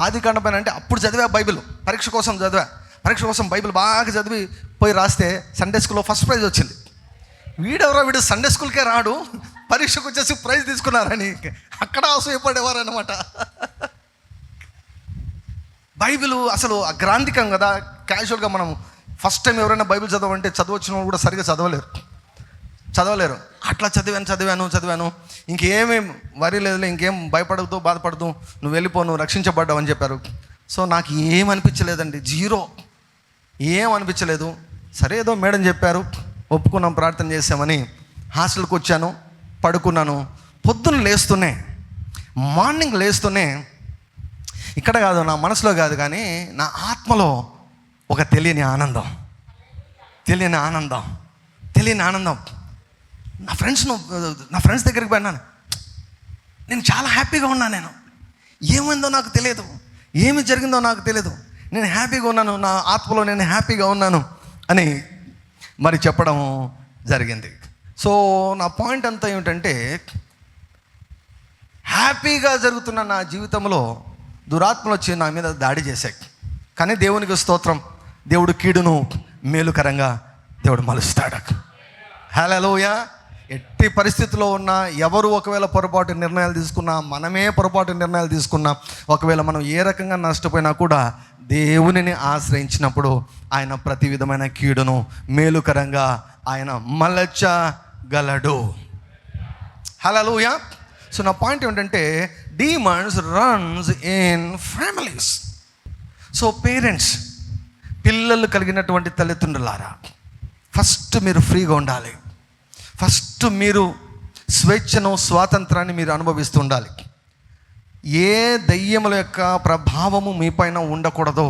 ఆదికాండం పైన అంటే అప్పుడు చదివా బైబిల్, పరీక్ష కోసం బైబిల్ బాగా చదివి పోయి రాస్తే సండే స్కూల్లో ఫస్ట్ ప్రైజ్ వచ్చింది. వీడు సండే స్కూల్కే రాడు, పరీక్షకు వచ్చేసి ప్రైజ్ తీసుకున్నారని అక్కడ అసూయపడేవారు అనమాట. బైబిల్ అసలు గ్రాంధికం కదా. క్యాజువల్గా మనం ఫస్ట్ టైం ఎవరైనా బైబిల్ చదవంటే చదవచ్చిన వాళ్ళు కూడా సరిగ్గా చదవలేరు. అట్లా చదివాను. ఇంకేమీ వరి లేదులే, ఇంకేం భయపడద్దు, బాధపడదు, నువ్వు వెళ్ళిపో, రక్షించబడ్డావు అని చెప్పారు. సో నాకు ఏమనిపించలేదండి, జీరో, ఏమనిపించలేదు. సరే ఏదో మేడం చెప్పారు, ఒప్పుకున్నాం, ప్రార్థన చేసామని హాస్టల్కి వచ్చాను, పడుకున్నాను. పొద్దున్న మార్నింగ్ లేస్తూనే ఇక్కడ కాదు, నా మనసులో కాదు కానీ నా ఆత్మలో ఒక తెలియని ఆనందం. నా ఫ్రెండ్స్ దగ్గరికి పోయినాను. నేను చాలా హ్యాపీగా ఉన్నాను. నేను ఏమైందో నాకు తెలియదు, ఏమి జరిగిందో నాకు తెలియదు, నేను హ్యాపీగా ఉన్నాను, నా ఆత్మలో నేను హ్యాపీగా ఉన్నాను అని మరి చెప్పడం జరిగింది. సో నా పాయింట్ అంతా ఏమిటంటే, హ్యాపీగా జరుగుతున్న నా జీవితంలో దురాత్మలు వచ్చి నా మీద దాడి చేశాయి. కానీ దేవునికి స్తోత్రం, దేవుడు కీడును మేలుకరంగా దేవుడు మలుస్తాడు. హల్లెలూయా. ఎట్టి పరిస్థితిలో ఉన్నా, ఎవరు ఒకవేళ పొరపాటు నిర్ణయాలు తీసుకున్నా, మనమే పొరపాటు నిర్ణయాలు తీసుకున్నా, ఒకవేళ మనం ఏ రకంగా నష్టపోయినా కూడా దేవునిని ఆశ్రయించినప్పుడు ఆయన ప్రతి విధమైన కీడును మేలుకరంగా ఆయన మలచగలడు. హల్లెలూయా. సో నా పాయింట్ ఏంటంటే, demons runs in families. So parents, పిల్లలు కలిగినటువంటి తల్లిదండ్రులారా, ఫస్ట్ మీరు ఫ్రీగా ఉండాలి. ఫస్ట్ మీరు స్వేచ్ఛను, స్వాతంత్రాన్ని మీరు అనుభవిస్తూ ఉండాలి. ఏ దయ్యముల యొక్క ప్రభావము మీ పైన ఉండకూడదు.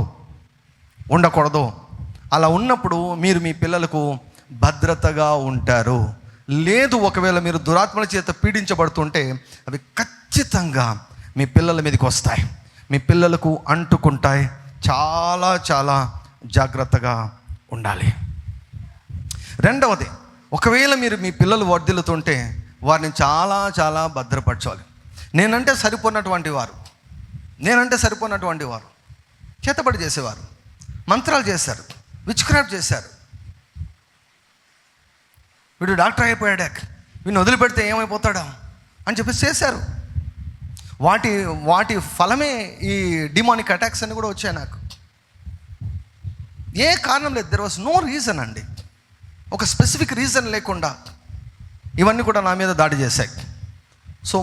అలా ఉన్నప్పుడు మీరు మీ పిల్లలకు భద్రతగా ఉంటారు. లేదు, ఒకవేళ మీరు దురాత్మల చేత పీడించబడుతుంటే అవి ఖచ్చితంగా మీ పిల్లల మీదకి వస్తాయి, మీ పిల్లలకు అంటుకుంటాయి. చాలా చాలా జాగ్రత్తగా ఉండాలి. రెండవది, ఒకవేళ మీరు మీ పిల్లలు వర్ధిల్లుతుంటే వారిని చాలా చాలా భద్రపరచాలి. నేనంటే సరిపోయినటువంటి వారు చేతబడి చేసేవారు, మంత్రాలు చేశారు, విచ్క్రాఫ్ట్ చేశారు. వీడు డాక్టర్ అయిపోయాడు, వీడిని వదిలిపెడితే ఏమైపోతాడా అని చెప్పి చేశారు. వాటి ఫలమే ఈ డిమానిక్ అటాక్స్ అని కూడా వచ్చాయి నాకు. ఏ కారణం లేదు, దెర్ వాజ్ నో రీజన్ అండి. ఒక స్పెసిఫిక్ రీజన్ లేకుండా ఇవన్నీ కూడా నా మీద దాడి చేశాయి. సో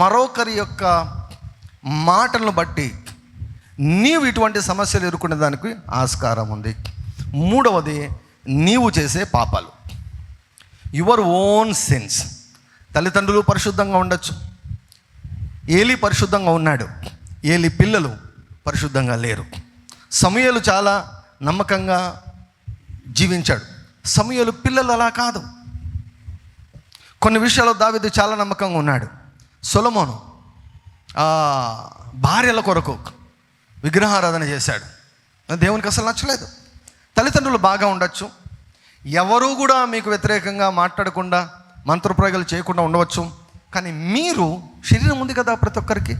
మరొకరి యొక్క మాటలను బట్టి నీవు ఇటువంటి సమస్యలు ఎదుర్కొనే దానికి ఆస్కారం ఉంది. మూడవది, నీవు చేసే పాపాలు, యువర్ ఓన్ సిన్స్. తల్లిదండ్రులు పరిశుద్ధంగా ఉండొచ్చు, ఏలీ పరిశుద్ధంగా ఉన్నాడు, ఏలీ పిల్లలు పరిశుద్ధంగా లేరు. సమూయేలు చాలా నమ్మకంగా జీవించాడు, సమూయేలు పిల్లలు అలా కాదు. కొన్ని విషయాల్లో దావీదు చాలా నమ్మకంగా ఉన్నాడు. సొలొమోను భార్యల కొరకు విగ్రహారాధన చేశాడు, దేవునికి అసలు నచ్చలేదు. తల్లిదండ్రులు బాగా ఉండొచ్చు, ఎవరు కూడా మీకు వ్యతిరేకంగా మాట్లాడకుండా, మంత్రప్రయోగాలు చేయకుండా ఉండవచ్చు. కానీ మీరు, శరీరం ఉంది కదా ప్రతి ఒక్కరికి,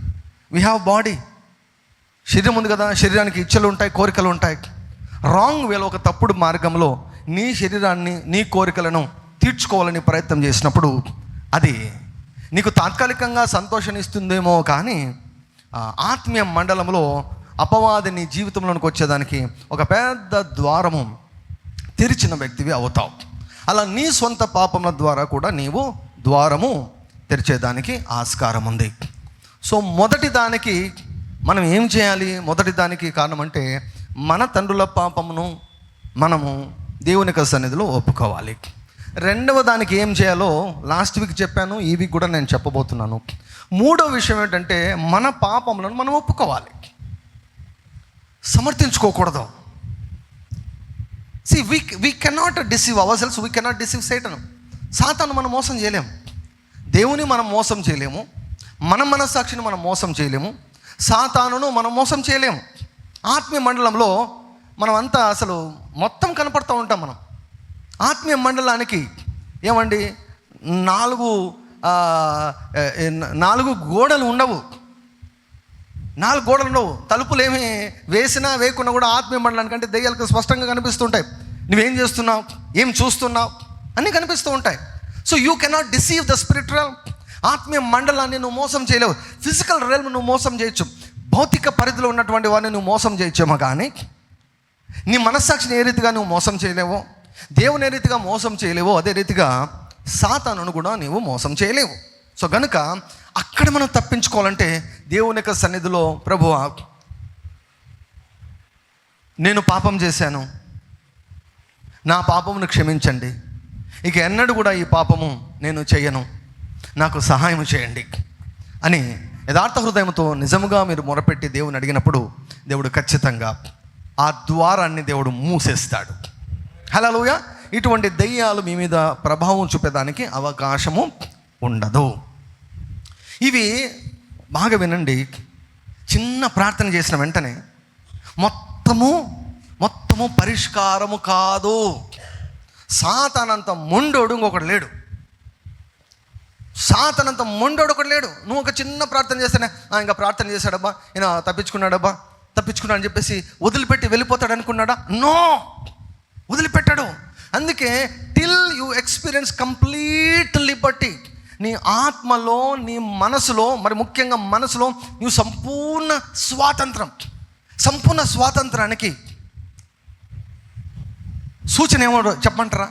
వీ హ్యావ్ బాడీ, శరీరం ఉంది కదా, శరీరానికి ఇచ్చలు ఉంటాయి, కోరికలు ఉంటాయి. రాంగ్ వేలో, ఒక తప్పుడు మార్గంలో నీ శరీరాన్ని, నీ కోరికలను తీర్చుకోవాలని ప్రయత్నం చేసినప్పుడు అది నీకు తాత్కాలికంగా సంతోషాన్ని ఇస్తుందేమో, కానీ ఆత్మీయ మండలంలో అపవాది నీ జీవితంలోనికి వచ్చేదానికి ఒక పెద్ద ద్వారము తెరిచిన వ్యక్తివి అవుతావు. అలా నీ సొంత పాపముల ద్వారా కూడా నీవు ద్వారము తెరిచేదానికి ఆస్కారం ఉంది. సో మొదటి దానికి మనం ఏం చేయాలి? మొదటి దానికి కారణం అంటే మన తండ్రుల పాపమును మనము దేవుని యొక్క సన్నిధిలో ఒప్పుకోవాలి. రెండవ దానికి ఏం చేయాలో లాస్ట్ వీక్ చెప్పాను, ఈ వీక్ కూడా నేను చెప్పబోతున్నాను. మూడో విషయం ఏంటంటే మన పాపములను మనం ఒప్పుకోవాలి, సమర్థించుకోకూడదు. See, we cannot deceive ourselves, we cannot deceive Satan. సాతాను మనం మోసం చేయలేము, దేవుని మనం మోసం చేయలేము, మన మనస్సాక్షిని మనం మోసం చేయలేము. సాతానును మనం మోసం చేయలేము. ఆత్మీయ మండలంలో మనం అంతా అసలు మొత్తం కనపడుతూ ఉంటాం. మనం ఆత్మీయ మండలానికి ఏమండి 4 గోడలు ఉండవు. 4 గోడలు ఉండవు. తలుపులు ఏమి వేసినా వేయకున్నా కూడా ఆత్మీయ మండలానికి అంటే దెయ్యాలకు స్పష్టంగా కనిపిస్తుంటాయి. నువ్వేం చేస్తున్నావు, ఏం చూస్తున్నావు అన్నీ కనిపిస్తూ ఉంటాయి. So you cannot deceive the spiritual. ఆత్మీయ మండలాన్ని నువ్వు మోసం చేయలేవు. ఫిజికల్ రియల్మ్ నువ్వు మోసం చేయొచ్చు, భౌతిక పరిధిలో ఉన్నటువంటి వాడిని నువ్వు మోసం చేయొచ్చేమో, కానీ నీ మనస్సాక్షిని ఏ రీతిగా నువ్వు మోసం చేయలేవో, దేవుని ఏ రీతిగా మోసం చేయలేవో, అదే రీతిగా సాతానును కూడా నీవు మోసం చేయలేవు. సో గనుక అక్కడ మనం తప్పించుకోవాలంటే దేవుని యొక్క సన్నిధిలో, ప్రభువా నేను పాపం చేశాను, నా పాపమును క్షమించండి, ఇక ఎన్నడూ కూడా ఈ పాపము నేను చేయను, నాకు సహాయం చేయండి అని యథార్థ హృదయంతో నిజముగా మీరు మొరపెట్టి దేవుని అడిగినప్పుడు దేవుడు ఖచ్చితంగా ఆ ద్వారాన్ని దేవుడు మూసేస్తాడు. హల్లెలూయా. ఇటువంటి దయ్యాలు మీ మీద ప్రభావం చూపేదానికి అవకాశము ఉండదు. ఇవి బాగా వినండి. చిన్న ప్రార్థన చేసిన వెంటనే మొత్తము పరిష్కారము కాదు. సాతానంత మొండోడు ఇంకొకడు లేడు. సాతానంత మొండోడు ఒకడు లేడు. నువ్వు ఒక చిన్న ప్రార్థన చేస్తేనే ఇంకా ప్రార్థన చేశాడబ్బా, ఈయన తప్పించుకున్నాడు అని చెప్పేసి వదిలిపెట్టి వెళ్ళిపోతాడు అనుకున్నాడా? నో, వదిలిపెట్టాడు. అందుకే till you experience complete Liberty, నీ ఆత్మలో, నీ మనసులో, మరి ముఖ్యంగా మనసులో నువ్వు సంపూర్ణ స్వాతంత్రానికి సూచన ఏమో చెప్పమంటారా?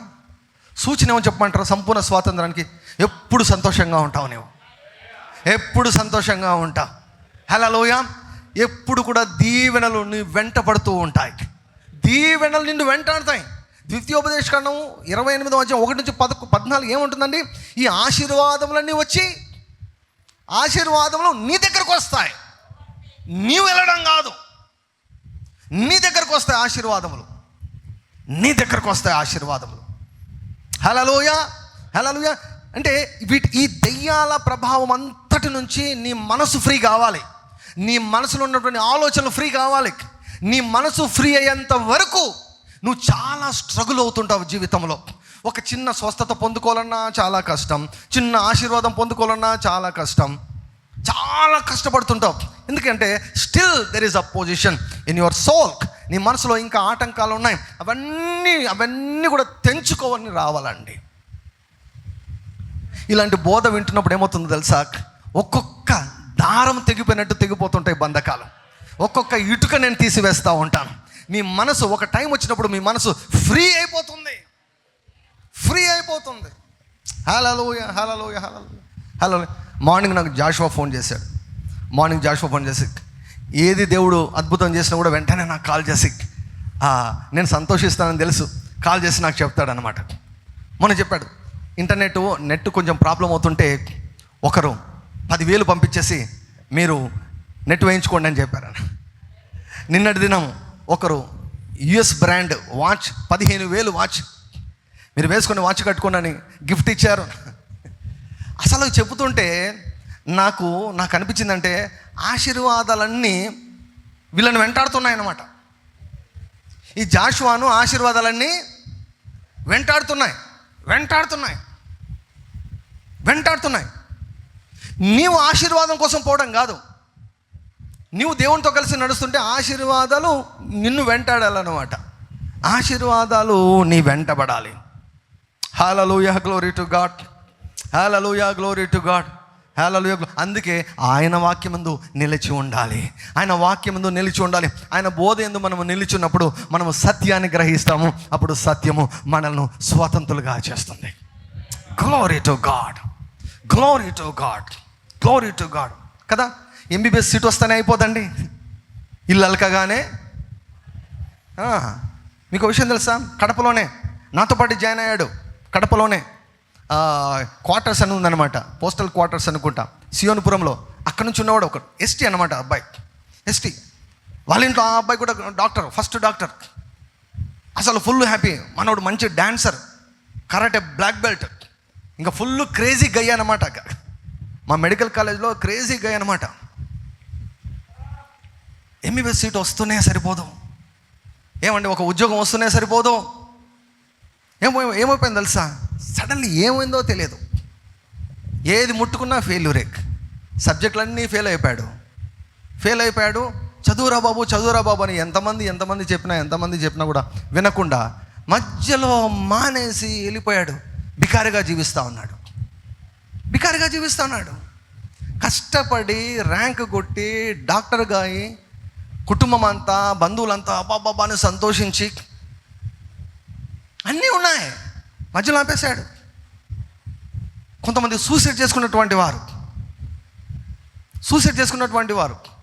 సంపూర్ణ స్వాతంత్రానికి ఎప్పుడు సంతోషంగా ఉంటావు. నువ్వు ఎప్పుడు సంతోషంగా ఉంటావు. హల్లెలూయా. ఎప్పుడు కూడా దీవెనలు నీ వెంట పడుతూ ఉంటాయి. దీవెనలు నిన్ను వెంటాడుతాయి. ద్వితీయోపదేశకాండం 28:1-14 ఏముంటుందండి? ఈ ఆశీర్వాదములన్నీ వచ్చి ఆశీర్వాదములు నీ దగ్గరకు వస్తాయి. నీవు వెళ్ళడం కాదు, నీ దగ్గరకు వస్తాయి ఆశీర్వాదములు. హల్లెలూయా. అంటే ఈ దెయ్యాల ప్రభావం అంతటి నుంచి నీ మనసు ఫ్రీ కావాలి. నీ మనసులో ఉన్నటువంటి ఆలోచనలు ఫ్రీ కావాలి. నీ మనసు ఫ్రీ అయ్యేంత వరకు నువ్వు చాలా స్ట్రగుల్ అవుతుంటావు జీవితంలో. ఒక చిన్న స్వస్థత పొందుకోవాలన్నా చాలా కష్టం, చిన్న ఆశీర్వాదం పొందుకోవాలన్నా చాలా కష్టం, చాలా కష్టపడుతుంటావు. ఎందుకంటే still there is opposition in your soul. నీ మనసులో ఇంకా ఆటంకాలు ఉన్నాయి. అవన్నీ కూడా తెంచుకోవని రావాలండి. ఇలాంటి బోధ వింటున్నప్పుడు ఏమవుతుందో తెలుసా? ఒక్కొక్క దారం తెగిపోతుంటాయి బంధకాలు. ఒక్కొక్క ఇటుక నేను తీసివేస్తూ ఉంటాను. మీ మనసు ఒక టైం వచ్చినప్పుడు మీ మనసు ఫ్రీ అయిపోతుంది. హల్లెలూయా. మార్నింగ్ నాకు జాషువా ఫోన్ చేశాడు. ఏది దేవుడు అద్భుతం చేసినా కూడా వెంటనే నాకు కాల్ చేసి, నేను సంతోషిస్తానని తెలుసు, కాల్ చేసి నాకు చెప్తాడనమాట. మొన్న చెప్పాడు, నెట్ కొంచెం ప్రాబ్లం అవుతుంటే ఒకరు 10,000 పంపించేసి మీరు నెట్ వేయించుకోండి అని చెప్పారు. నిన్నటి దినం ఒకరు యుఎస్ బ్రాండ్ వాచ్ 15,000 వాచ్ మీరు వేసుకొని వాచ్ కట్టుకోండి అని గిఫ్ట్ ఇచ్చారు. అసలు చెబుతుంటే నాకు అనిపించిందంటే ఆశీర్వాదాలన్నీ వీళ్ళని వెంటాడుతున్నాయన్నమాట. ఈ జాషువాను ఆశీర్వాదాలన్నీ వెంటాడుతున్నాయి. నీవు ఆశీర్వాదం కోసం పోవడం కాదు, నీవు దేవునితో కలిసి నడుస్తుంటే ఆశీర్వాదాలు నిన్ను వెంటాడాలన్నమాట. ఆశీర్వాదాలు నీ వెంటబడాలి. హల్లెలూయా, గ్లోరీ టు గాడ్. అందుకే ఆయన వాక్యమందు నిలిచి ఉండాలి. ఆయన బోధ యందు మనము నిలిచున్నప్పుడు మనము సత్యాన్ని గ్రహిస్తాము. అప్పుడు సత్యము మనల్ని స్వతంత్రులుగా చేస్తుంది. గ్లోరీ టు గాడ్ కదా. ఎంబీబీఎస్ సీట్ వస్తేనే అయిపోదండి. ఇల్లు అలకగానే. మీకు విషయం తెలుసా? కడపలోనే నాతో పాటు జాయిన్ అయ్యాడు. కడపలోనే క్వార్టర్స్ అని ఉందన్నమాట, పోస్టల్ క్వార్టర్స్ అనుకుంటా, సియోనుపురంలో. అక్కడ నుంచి ఉన్నవాడు ఒక ఎస్టీ అనమాట, అబ్బాయి ఎస్టీ. వాళ్ళ ఇంట్లో ఆ అబ్బాయి కూడా ఫస్ట్ డాక్టర్. అసలు ఫుల్ హ్యాపీ. మనోడు మంచి డాన్సర్, కరాటే బ్లాక్ బెల్ట్, ఇంకా ఫుల్ క్రేజీ గై అనమాట. మా మెడికల్ కాలేజ్లో క్రేజీ గై అనమాట. ఎంబీబీఎస్ సీట్ వస్తూనే సరిపోదు, ఏమండి ఒక ఉద్యోగం వస్తూనే సరిపోదు. ఏమైపోయింది తెలుసా? సడన్లీ ఏమైందో తెలియదు, ఏది ముట్టుకున్నా ఫెయిల్యూరే. సబ్జెక్టులన్నీ ఫెయిల్ అయిపోయాడు. చదువురా బాబు అని ఎంతమంది చెప్పినా కూడా వినకుండా మధ్యలో మానేసి వెళ్ళిపోయాడు. బికారిగా జీవిస్తూ ఉన్నాడు. కష్టపడి ర్యాంక్ కొట్టి డాక్టర్గా అయి కుటుంబం అంతా, బంధువులంతా అబ్బాబ్బాని సంతోషించి అన్నీ ఉన్నాయి, మధ్యలో ఆపేశాడు. కొంతమంది సూసైడ్ చేసుకున్నటువంటి వారు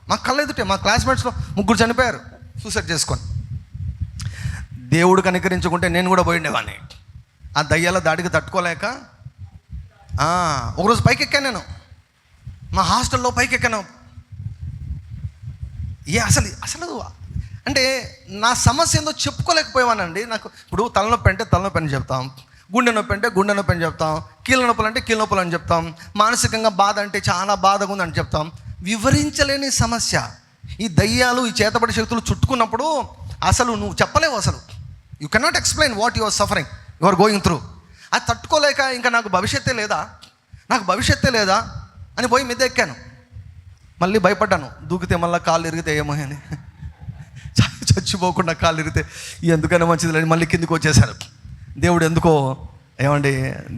మా కళ్ళ ఎదుటే, మా క్లాస్మేట్స్లో 3 చనిపోయారు సూసైడ్ చేసుకొని. దేవుడు కనికరించుకుంటే నేను కూడా పోయిండేవాడిని. ఆ దయ్యాల దాడికి తట్టుకోలేక ఒకరోజు పైకెక్కాను, నేను మా హాస్టల్లో పైకెక్కాను. అసలు అంటే నా సమస్య ఏందో చెప్పుకోలేకపోయానండి. నాకు ఇప్పుడు తలనొప్పి అంటే తలనొప్పి అని చెప్తాం, గుండె నొప్పి అంటే గుండె నొప్పి అని చెప్తాం, కీళ్ళ నొప్పులు అంటే కీళ్ళ నొప్పులు అని చెప్తాం, మానసికంగా బాధ అంటే చాలా బాధగా ఉంది అని చెప్తాం. వివరించలేని సమస్య. ఈ దయ్యాలు, ఈ చేతబడి శక్తులు చుట్టుకున్నప్పుడు అసలు నువ్వు చెప్పలేవు. అసలు you cannot explain what you are suffering, you are going through. అది తట్టుకోలేక ఇంకా నాకు భవిష్యత్తే లేదా అని పోయి మీద ఎక్కాను. మళ్ళీ భయపడ్డాను, దూకితే మళ్ళీ కాళ్ళు ఇరిగితే ఏమో అని. చచ్చిపోకుండా కాళ్ళు ఇరిగితే ఎందుకైనా మంచిది లేని మళ్ళీ కిందికి వచ్చేసాను.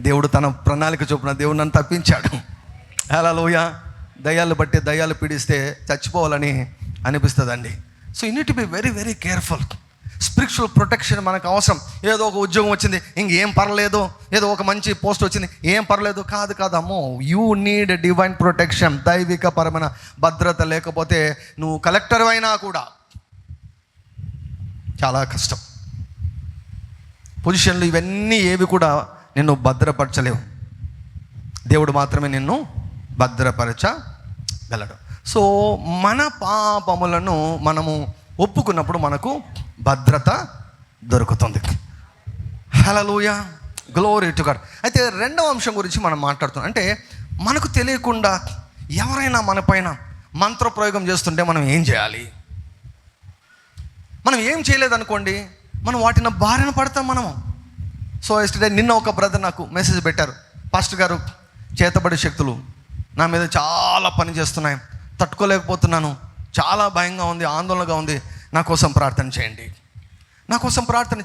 దేవుడు తన ప్రణాళిక చొప్పున దేవుడు నన్ను తప్పించాడు. హల్లెలూయా. దయ్యాలు పీడిస్తే చచ్చిపోవాలని అనిపిస్తుందండి. So you need to be very very careful. Spiritual protection మనకు అవసరం. ఏదో ఒక ఉద్యోగం వచ్చింది, ఇంకేం పర్లేదు, ఏదో ఒక మంచి పోస్ట్ వచ్చింది, ఏం పర్లేదు, కాదు అమ్మో. యూ నీడ్ డివైన్ ప్రొటెక్షన్, దైవిక పరమైన భద్రత. లేకపోతే నువ్వు కలెక్టర్ అయినా కూడా చాలా కష్టం. పొజిషన్లు ఇవన్నీ ఏవి కూడా నిన్ను భద్రపరచలేవు. దేవుడు మాత్రమే నిన్ను భద్రపరచగలడు. సో మన పాపములను మనము ఒప్పుకున్నప్పుడు మనకు భద్రత దొరుకుతుంది. హల్లెలూయా, గ్లోరీ టు గాడ్. అయితే రెండవ అంశం గురించి మనం మాట్లాడుతున్నాం. అంటే మనకు తెలియకుండా ఎవరైనా మన పైన మంత్రప్రయోగం చేస్తుంటే మనం ఏం చేయాలి? మనం ఏం చేయలేదనుకోండి, మనం వాటిని బారిన పడతాం మనము. సో ఎస్టర్డే నిన్న ఒక బ్రదర్ నాకు మెసేజ్ పెట్టారు, పాస్టర్ గారు చేతబడి శక్తులు నా మీద చాలా పని చేస్తున్నాయి, తట్టుకోలేకపోతున్నాను, చాలా భయంగా ఉంది, ఆందోళనగా ఉంది, నా కోసం ప్రార్థన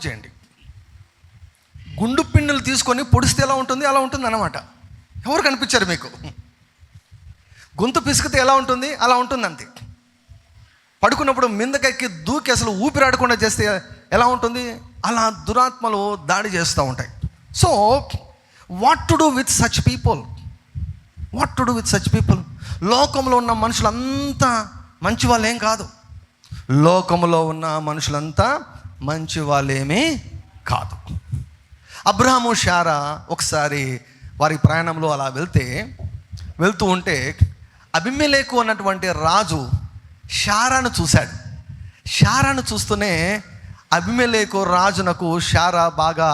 చేయండి. గుండు పిండిలు తీసుకొని పొడిస్తే ఎలా ఉంటుంది అలా ఉంటుంది అన్నమాట. ఎవరు కనిపించారు మీకు? గొంతు పిసికితే ఎలా ఉంటుంది అలా ఉంటుంది అంతే. పడుకున్నప్పుడు మిందకెక్కి దూకి అసలు ఊపిరాడకుండా చేస్తే ఎలా ఉంటుంది అలా దురాత్మలు దాడి చేస్తూ ఉంటాయి. So what to do with such people? లోకంలో ఉన్న మనుషులంతా మంచి వాళ్ళేం కాదు. మంచి వాళ్ళేమీ కాదు. అబ్రహాము శారా ఒకసారి వారి ప్రయాణంలో అలా వెళ్తూ ఉంటే అబీమెలెకు అన్నటువంటి రాజు శారాను చూశాడు. శారాను చూస్తూనే అబీమెలెకు రాజునకు శారా బాగా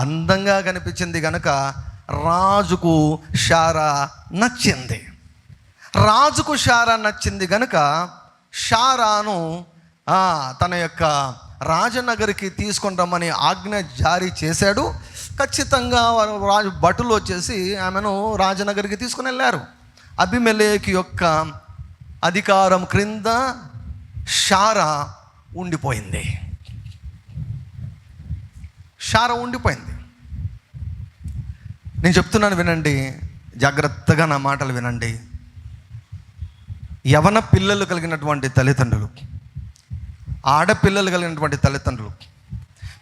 అందంగా కనిపించింది కనుక రాజుకు శారా నచ్చింది కనుక శారాను తన యొక్క రాజనగరికి తీసుకొని రమ్మని ఆజ్ఞ జారీ చేశాడు. ఖచ్చితంగా రాజు భటులు వచ్చేసి ఆమెను రాజనగరికి తీసుకుని వెళ్ళారు. అబీమెలెకు యొక్క అధికారం క్రింద శారా ఉండిపోయింది. నేను చెప్తున్నాను వినండి, జాగ్రత్తగా నా మాటలు వినండి. యవన పిల్లలు కలిగినటువంటి తల్లిదండ్రులు, ఆడపిల్లలు కలిగినటువంటి తల్లిదండ్రులు,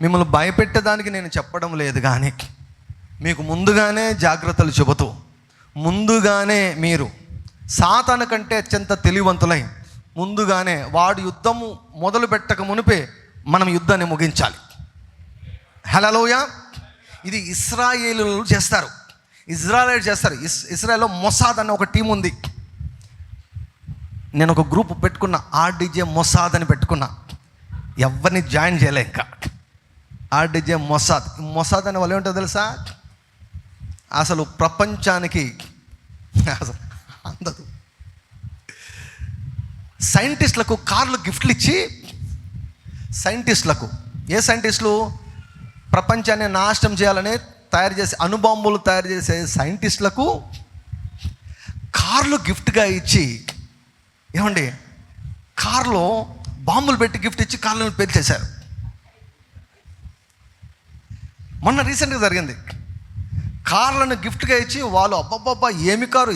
మిమ్మల్ని భయపెట్టేదానికి నేను చెప్పడం లేదు, కానీ మీకు ముందుగానే జాగ్రత్తలు చెబుతూ ముందుగానే మీరు సాతాను కంటే అత్యంత తెలివివంతులై ముందుగానే వాడు యుద్ధము మొదలు పెట్టక మునిపే మనం యుద్ధాన్ని ముగించాలి. హల్లెలూయా. ఇది ఇశ్రాయేలీయులు చేస్తారు. ఇజ్రాయెల్లో మొసాద్ అనే ఒక టీం ఉంది. నేను ఒక గ్రూప్ పెట్టుకున్నా, ఆర్డీజే మొసాద్ అని పెట్టుకున్నా. ఎవరిని జాయిన్ చేయలే ఇంకా. ఆర్డీజే మొసాద్ అనే వాళ్ళు ఏమిటో తెలుసా? అసలు ప్రపంచానికి అసలు అందదు. సైంటిస్టులకు కార్లు గిఫ్ట్లు ఇచ్చి, సైంటిస్టులకు, ఏ సైంటిస్టులు ప్రపంచాన్ని నాశనం చేయాలని తయారు చేసే అణుబాంబులు తయారు చేసే సైంటిస్టులకు కార్లు గిఫ్ట్గా ఇచ్చి, ఏమండి కార్లో బాంబులు పెట్టి గిఫ్ట్ ఇచ్చి కార్లను పేల్చేశారు. మొన్న రీసెంట్గా జరిగింది. కార్లను గిఫ్ట్గా ఇచ్చి వాళ్ళు అబ్బబ్బబ్బా ఏమి కారు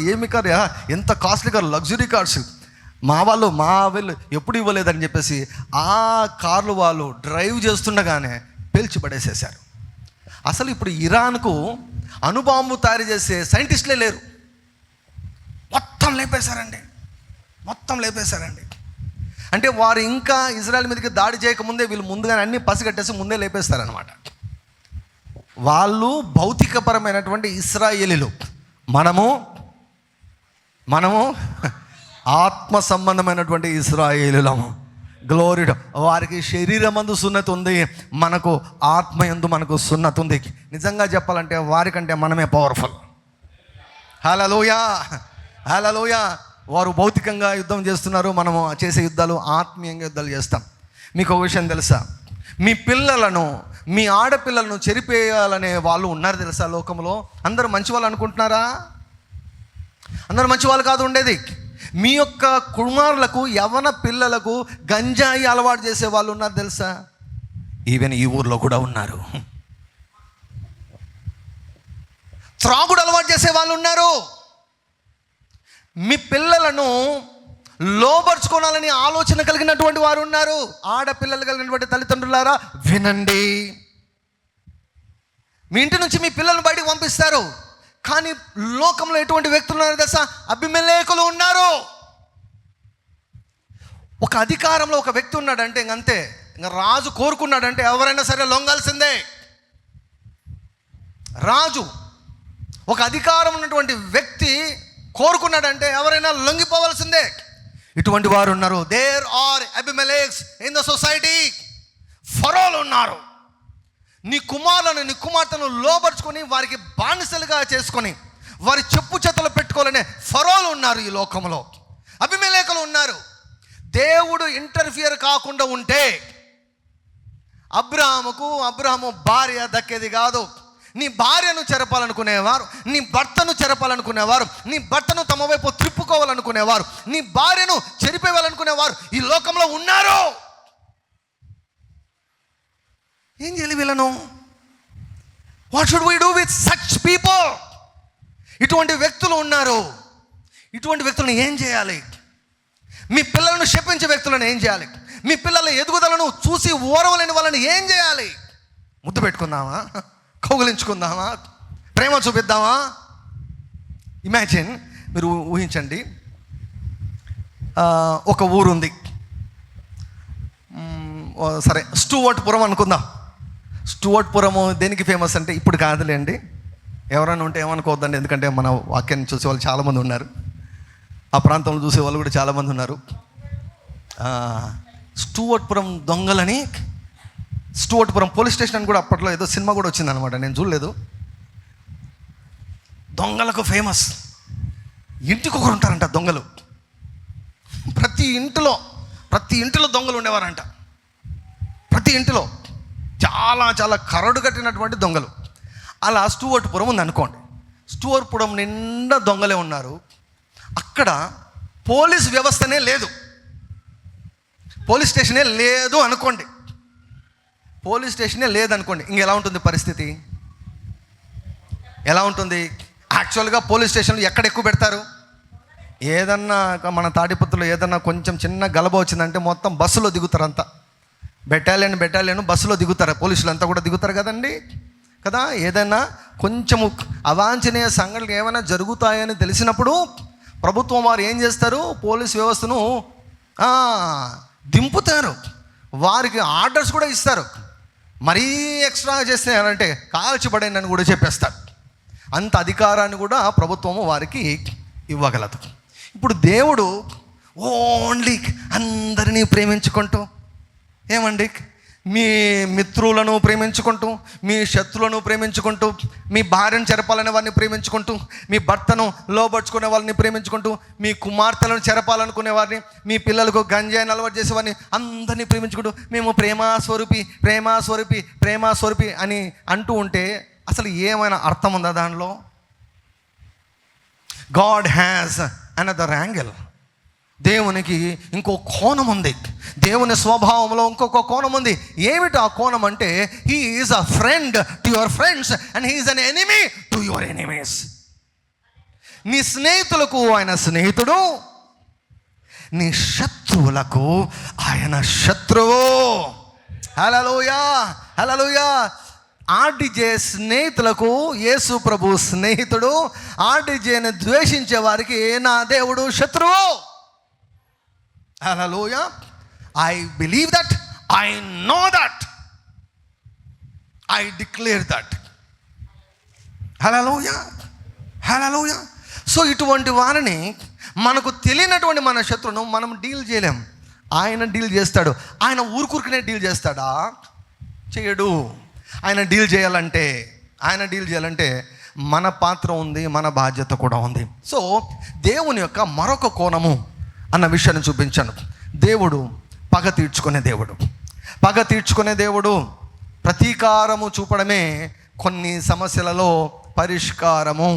ఎంత కాస్ట్లీ కారు, లగ్జరీ కార్స్, మా వీళ్ళు ఎప్పుడు ఇవ్వలేదని చెప్పేసి ఆ కార్లు వాళ్ళు డ్రైవ్ చేస్తుండగానే పేల్చి పడేసేసారు. అసలు ఇప్పుడు ఇరాన్కు అణుబాంబు తయారు చేసే సైంటిస్టులే లేరు, మొత్తం లేపేశారండి. అంటే వారు ఇంకా ఇజ్రాయెల్ మీదకి దాడి చేయకముందే వీళ్ళు ముందుగానే అన్ని పసిగట్టేసి ముందే లేపేస్తారనమాట. వాళ్ళు భౌతికపరమైనటువంటి ఇశ్రాయేలీలు, మనము ఆత్మ సంబంధమైనటువంటి ఇశ్రాయేలీలము. గ్లోరీ. వారికి శరీరమందు సున్నతి ఉంది, మనకు ఆత్మయందు మనకు సున్నతి ఉంది. నిజంగా చెప్పాలంటే వారికంటే మనమే పవర్ఫుల్. హల్లెలూయా. వారు భౌతికంగా యుద్ధం చేస్తున్నారు, మనము చేసే యుద్ధాలు ఆత్మీయంగా యుద్ధాలు చేస్తాం. మీకు ఒక విషయం తెలుసా? మీ పిల్లలను, మీ ఆడపిల్లలను చెరిపేయాలనే వాళ్ళు ఉన్నారు తెలుసా లోకంలో. అందరూ మంచి వాళ్ళు అనుకుంటున్నారా? అందరూ మంచి వాళ్ళు కాదు ఉండేది. మీ యొక్క కుమారులకు, యవ్వన పిల్లలకు గంజాయి అలవాటు చేసే వాళ్ళు ఉన్నారు తెలుసా? ఈవెన్ ఈ ఊర్లో కూడా ఉన్నారు. త్రాగుడు అలవాటు చేసే వాళ్ళు ఉన్నారు. మీ పిల్లలను లోబర్చుకోవాలని ఆలోచన కలిగినటువంటి వారు ఉన్నారు. ఆడపిల్లలు కలిగినటువంటి తల్లిదండ్రులారా వినండి. మీ ఇంటి నుంచి మీ పిల్లలను బయటకు పంపిస్తారు, కానీ లోకంలో ఎటువంటి వ్యక్తులు ఉన్నారు తెలుసా? అబిమెలెకులు ఉన్నారు. ఒక అధికారంలో ఒక వ్యక్తి ఉన్నాడంటే ఇంకంతే, ఇంకా రాజు కోరుకున్నాడంటే ఎవరైనా సరే లొంగాల్సిందే. రాజు, ఒక అధికారం ఉన్నటువంటి వ్యక్తి కోరుకున్నాడంటే ఎవరైనా లొంగిపోవాల్సిందే. ఇటువంటి వారు ఉన్నారు. There are Abimelechs in the society. ఫరోలు ఉన్నారు. నీ కుమారులను, నీ కుమార్తెను లోబర్చుకొని వారికి బానిసలుగా చేసుకొని వారి చెప్పు చేతలు పెట్టుకోవాలనే ఫరోలు ఉన్నారు ఈ లోకంలో. అబిమెలెకులు ఉన్నారు. దేవుడు ఇంటర్ఫియర్ కాకుండా ఉంటే అబ్రాహాము భార్య దక్కేది కాదు. నీ భార్యను చెరపాలనుకునేవారు, నీ భర్తను చెరపాలనుకునేవారు, నీ భర్తను తమ వైపు త్రిప్పుకోవాలనుకునేవారు, నీ భార్యను చెరిపేయాలనుకునేవారు ఈ లోకంలో ఉన్నారు. ఏం చేయాలి వీళ్ళను? What should we do with such people? ఇటువంటి వ్యక్తులు ఉన్నారు. ఇటువంటి వ్యక్తులను ఏం చేయాలి? మీ పిల్లలను శపించే వ్యక్తులను ఏం చేయాలి? మీ పిల్లల ఎదుగుదలను చూసి ఓరవలేని వాళ్ళని ఏం చేయాలి? ముద్దు పెట్టుకుందామా? కౌగిలించుకుందామా? ప్రేమ చూపిద్దామా? ఇమాజిన్, మీరు ఊహించండి, ఒక ఊరుంది, సరే స్టూవర్ట్పురం అనుకుందాం. స్టూవర్ట్పురము దేనికి ఫేమస్ అంటే, ఇప్పుడు కాదులేండి, ఎవరైనా ఉంటే ఏమనుకోవద్దండి, ఎందుకంటే మన వాక్యాన్ని చూసే వాళ్ళు చాలామంది ఉన్నారు, ఆ ప్రాంతంలో చూసే వాళ్ళు కూడా చాలామంది ఉన్నారు. స్టూవర్ట్పురం దొంగలని, స్టూవర్ట్పురం పోలీస్ స్టేషన్ అని కూడా అప్పట్లో ఏదో సినిమా కూడా వచ్చిందనమాట, నేను చూడలేదు. దొంగలకు ఫేమస్. ఇంటికి ఒకరు ఉంటారంట దొంగలు. ప్రతి ఇంటిలో దొంగలు ఉండేవారంట. ప్రతి ఇంటిలో చాలా చాలా కరడు కట్టినటువంటి దొంగలు. అలా స్టూవర్ట్పురం ఉంది అనుకోండి. స్టూవర్ట్పురం నిండా దొంగలే ఉన్నారు. అక్కడ పోలీస్ వ్యవస్థనే లేదు, పోలీస్ స్టేషనే లేదు అనుకోండి. పోలీస్ స్టేషనే లేదనుకోండి, ఇంకెలా ఉంటుంది పరిస్థితి? ఎలా ఉంటుంది? యాక్చువల్గా పోలీస్ స్టేషన్లు ఎక్కడ ఎక్కువ పెడతారు? ఏదన్నా మన తాడిపత్రులో ఏదన్నా కొంచెం చిన్న గలబ వచ్చిందంటే మొత్తం బస్సులో దిగుతారు. అంతా బెటాలియన్ బస్సులో దిగుతారు. పోలీసులు అంతా కూడా దిగుతారు కదండి, కదా. ఏదైనా కొంచెము అవాంఛనీయ సంఘటనలు ఏమైనా జరుగుతాయని తెలిసినప్పుడు ప్రభుత్వం వారు ఏం చేస్తారు? పోలీస్ వ్యవస్థను దింపుతారు. వారికి ఆర్డర్స్ కూడా ఇస్తారు. మరీ ఎక్స్ట్రా చేస్తారంటే కాల్చిపడండి అని కూడా చెప్పేస్తారు. అంత అధికారాన్ని కూడా ప్రభుత్వము వారికి ఇవ్వగలదు. ఇప్పుడు దేవుడు ఓన్లీ అందరినీ ప్రేమించుకుంటూ, ఏమండి మీ మిత్రులను ప్రేమించుకుంటూ, మీ శత్రువులను ప్రేమించుకుంటూ, మీ భార్యను చెరపాలనే వారిని ప్రేమించుకుంటూ, మీ భర్తను లోబర్చుకునే వాళ్ళని ప్రేమించుకుంటూ, మీ కుమార్తెలను చెరపాలనుకునే వారిని, మీ పిల్లలకు గంజాయిని అలవాటు చేసేవారిని అందరినీ ప్రేమించుకుంటూ మేము ప్రేమ స్వరూపి అని అంటూ ఉంటే అసలు ఏమైనా అర్థం ఉందా దానిలో? God has another angle. దేవునికి ఇంకో కోణం ఉంది. దేవుని స్వభావంలో ఇంకొక కోణం ఉంది. ఏమిటి ఆ కోణం అంటే, he is a friend to your friends and he is an enemy to your enemies. నీ స్నేహితులకు ఆయన స్నేహితుడు, నీ శత్రువులకు ఆయన శత్రువు. హల్లెలూయా, హల్లెలూయా. ఆర్డిజే స్నేహితులకు యేసు ప్రభు స్నేహితుడు, ఆర్డిజేని ద్వేషించే వారికి నా దేవుడు శత్రువు. హల్లెలూయా. I believe that, I know that, I declare that. Hallelujah, hallelujah. So ఇటువంటి వారిని, మనకు తెలియనటువంటి మన శత్రువును మనం డీల్ చేయలేం. ఆయన డీల్ చేస్తాడు. ఆయన ఊరుకునే డీల్ చేస్తాడా? చేయడు. ఆయన డీల్ చేయాలంటే మన పాత్ర ఉంది, మన బాధ్యత కూడా ఉంది. సో దేవుని యొక్క మరొక కోణము అన్న విషయాన్ని చూపించాను. దేవుడు పగ తీర్చుకునే దేవుడు. ప్రతీకారము చూపడమే కొన్ని సమస్యలలో పరిష్కారము.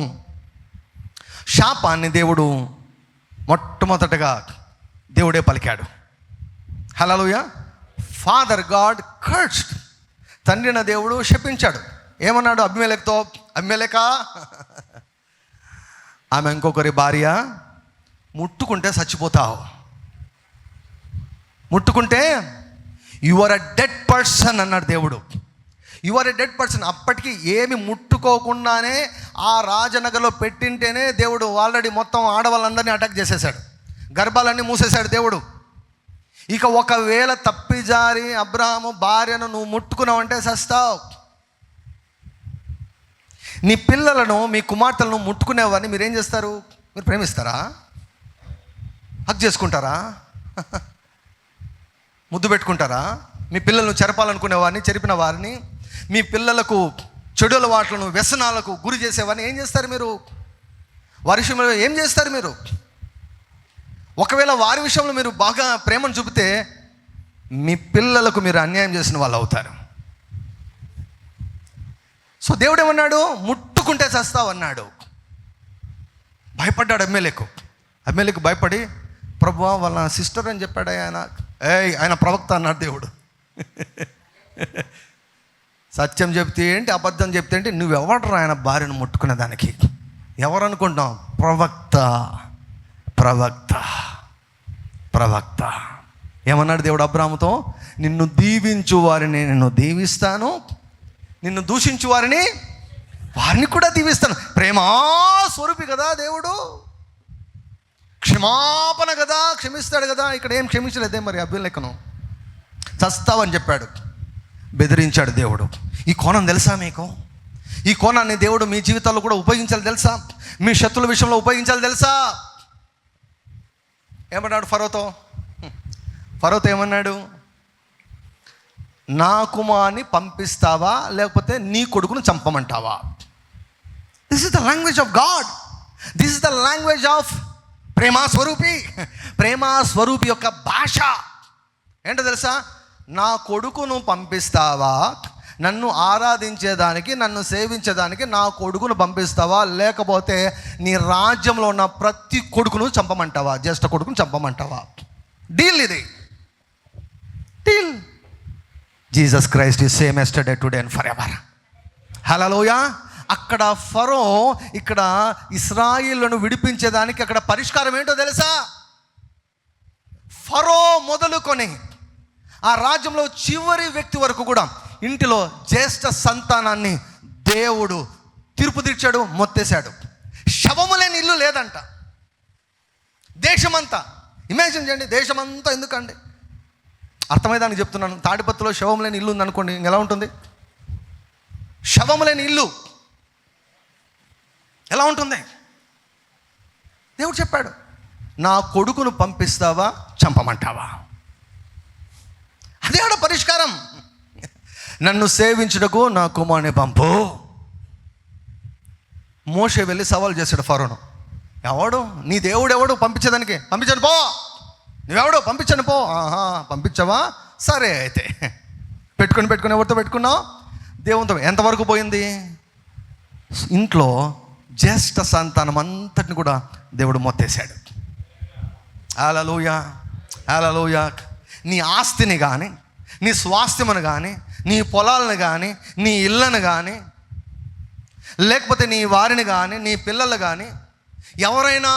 శాపాన్ని దేవుడు మొట్టమొదటగా దేవుడే పలికాడు. హల్లెలూయా. Father God cursed. తండ్రిన దేవుడు శపించాడు. ఏమన్నాడు అబీమెలెకుతో? అబీమెలెకా, ఆమె ఇంకొకరి భార్య, ముట్టుకుంటే చచ్చిపోతావు, ముట్టుకుంటే you are a dead person అన్నాడు దేవుడు. You are a dead person. అప్పటికి ఏమి ముట్టుకోకుండానే ఆ రాజనగర్లో పెట్టింటేనే దేవుడు ఆల్రెడీ మొత్తం ఆడవాళ్ళందరినీ అటాక్ చేసేసాడు, గర్భాలన్నీ మూసేశాడు దేవుడు. ఇక ఒకవేళ తప్పిజారి అబ్రాహాము భార్యను నువ్వు ముట్టుకున్నావంటే చస్తావు. నీ పిల్లలను, మీ కుమార్తెలను ముట్టుకునేవారిని మీరేం చేస్తారు? మీరు ప్రేమిస్తారా? హక్ చేసుకుంటారా? ముద్దు పెట్టుకుంటారా? మీ పిల్లలను చెరపాలనుకునే వారిని, చెరిపిన వారిని, మీ పిల్లలకు చెడు అలవాట్లను, వ్యసనాలకు గురి చేసేవారిని ఏం చేస్తారు మీరు? వారి విషయంలో ఏం చేస్తారు మీరు? ఒకవేళ వారి విషయంలో మీరు బాగా ప్రేమను చూపితే మీ పిల్లలకు మీరు అన్యాయం చేసిన వాళ్ళు అవుతారు. సో దేవుడు ఏమన్నాడు? ముట్టుకుంటే చస్తావు అన్నాడు. భయపడ్డాడు అబీమెలెకు భయపడి, ప్రభువా వాళ్ళ సిస్టర్ అని చెప్పాడు ఆయన ప్రవక్త అన్నాడు దేవుడు. సత్యం చెప్తే ఏంటి, అబద్ధం చెప్తే ఏంటి? నువ్వెవడరా ఆయన భార్యను ముట్టుకునే దానికి? ఎవరు అనుకుంటాం? ప్రవక్త. ఏమన్నాడు దేవుడు అబ్రాహాముతో? నిన్ను దీవించు వారిని నేను దీవిస్తాను, నిన్ను దూషించు వారిని కూడా దీవిస్తాను. ప్రేమా స్వరూపి కదా దేవుడు, క్షమాపణ కదా, క్షమిస్తాడు కదా. ఇక్కడ ఏం క్షమించలేదే మరి అబీమెలెకును. చస్తావని చెప్పాడు, బెదిరించాడు దేవుడు. ఈ కోణం తెలుసా మీకు? ఈ కోణాన్ని దేవుడు మీ జీవితాల్లో కూడా ఉపయోగించాలి తెలుసా? మీ శత్రువుల విషయంలో ఉపయోగించాలి తెలుసా? ఏమన్నాడు ఫరోతో ఏమన్నాడు? నా కుమారుని పంపిస్తావా లేకపోతే నీ కొడుకును చంపమంటావా? This is the language of God. This is the language of ప్రేమా స్వరూపి యొక్క భాష ఏంటో తెలుసా? నా కొడుకును పంపిస్తావా, నన్ను ఆరాధించేదానికి, నన్ను సేవించేదానికి నా కొడుకును పంపిస్తావా, లేకపోతే నీ రాజ్యంలో ఉన్న ప్రతి కొడుకును చంపమంటావా, జ్యేష్ఠ కొడుకును చంపమంటావా? డీల్ ఇది, deal. Jesus Christ is same yesterday today and forever. హల్లెలూయా. అక్కడ ఫరో, ఇక్కడ ఇశ్రాయేలును విడిపించేదానికి అక్కడ పరిష్కారం ఏంటో తెలుసా? ఫరో మొదలుకొని ఆ రాజ్యంలో చివరి వ్యక్తి వరకు కూడా ఇంటిలో జ్యేష్ఠ సంతానాన్ని దేవుడు తీర్పు తీర్చాడు, మొత్తేశాడు. శవము లేని ఇల్లు లేదంట దేశమంతా. ఇమాజిన్ చేయండి, దేశమంతా ఎందుకండి? అర్థమైదానికి చెప్తున్నాను. తాడిపత్రిలో శవం లేని ఇల్లు ఉందనుకోండి, ఎలా ఉంటుంది? శవము లేని ఇల్లు ఎలా ఉంటుంది? దేవుడు చెప్పాడు, నా కొడుకును పంపిస్తావా, చంపమంటావా? అదే ఆడ పరిష్కారం. నన్ను సేవించుటకు నా కుమారుని పంపు. మోషే వెళ్ళి సవాల్ చేశాడు ఫరోను. ఎవడు నీ దేవుడు ఎవడు పంపించేదానికి? పంపించాను పో. నువ్వెవడు? పంపించాను పో. ఆహా, పంపించావా? సరే అయితే పెట్టుకుని ఎవరితో పెట్టుకున్నావు? దేవునితో. ఎంతవరకు పోయింది? ఇంట్లో జ్యేష్ఠ సంతానం అంతటిని కూడా దేవుడు మొత్తేశాడు. హల్లెలూయా, హల్లెలూయా. నీ ఆస్తిని కానీ, నీ స్వాస్థ్యమును కానీ, నీ పొలాలను కానీ, నీ ఇళ్ళను కానీ, లేకపోతే నీ వారిని కానీ, నీ పిల్లలు కానీ ఎవరైనా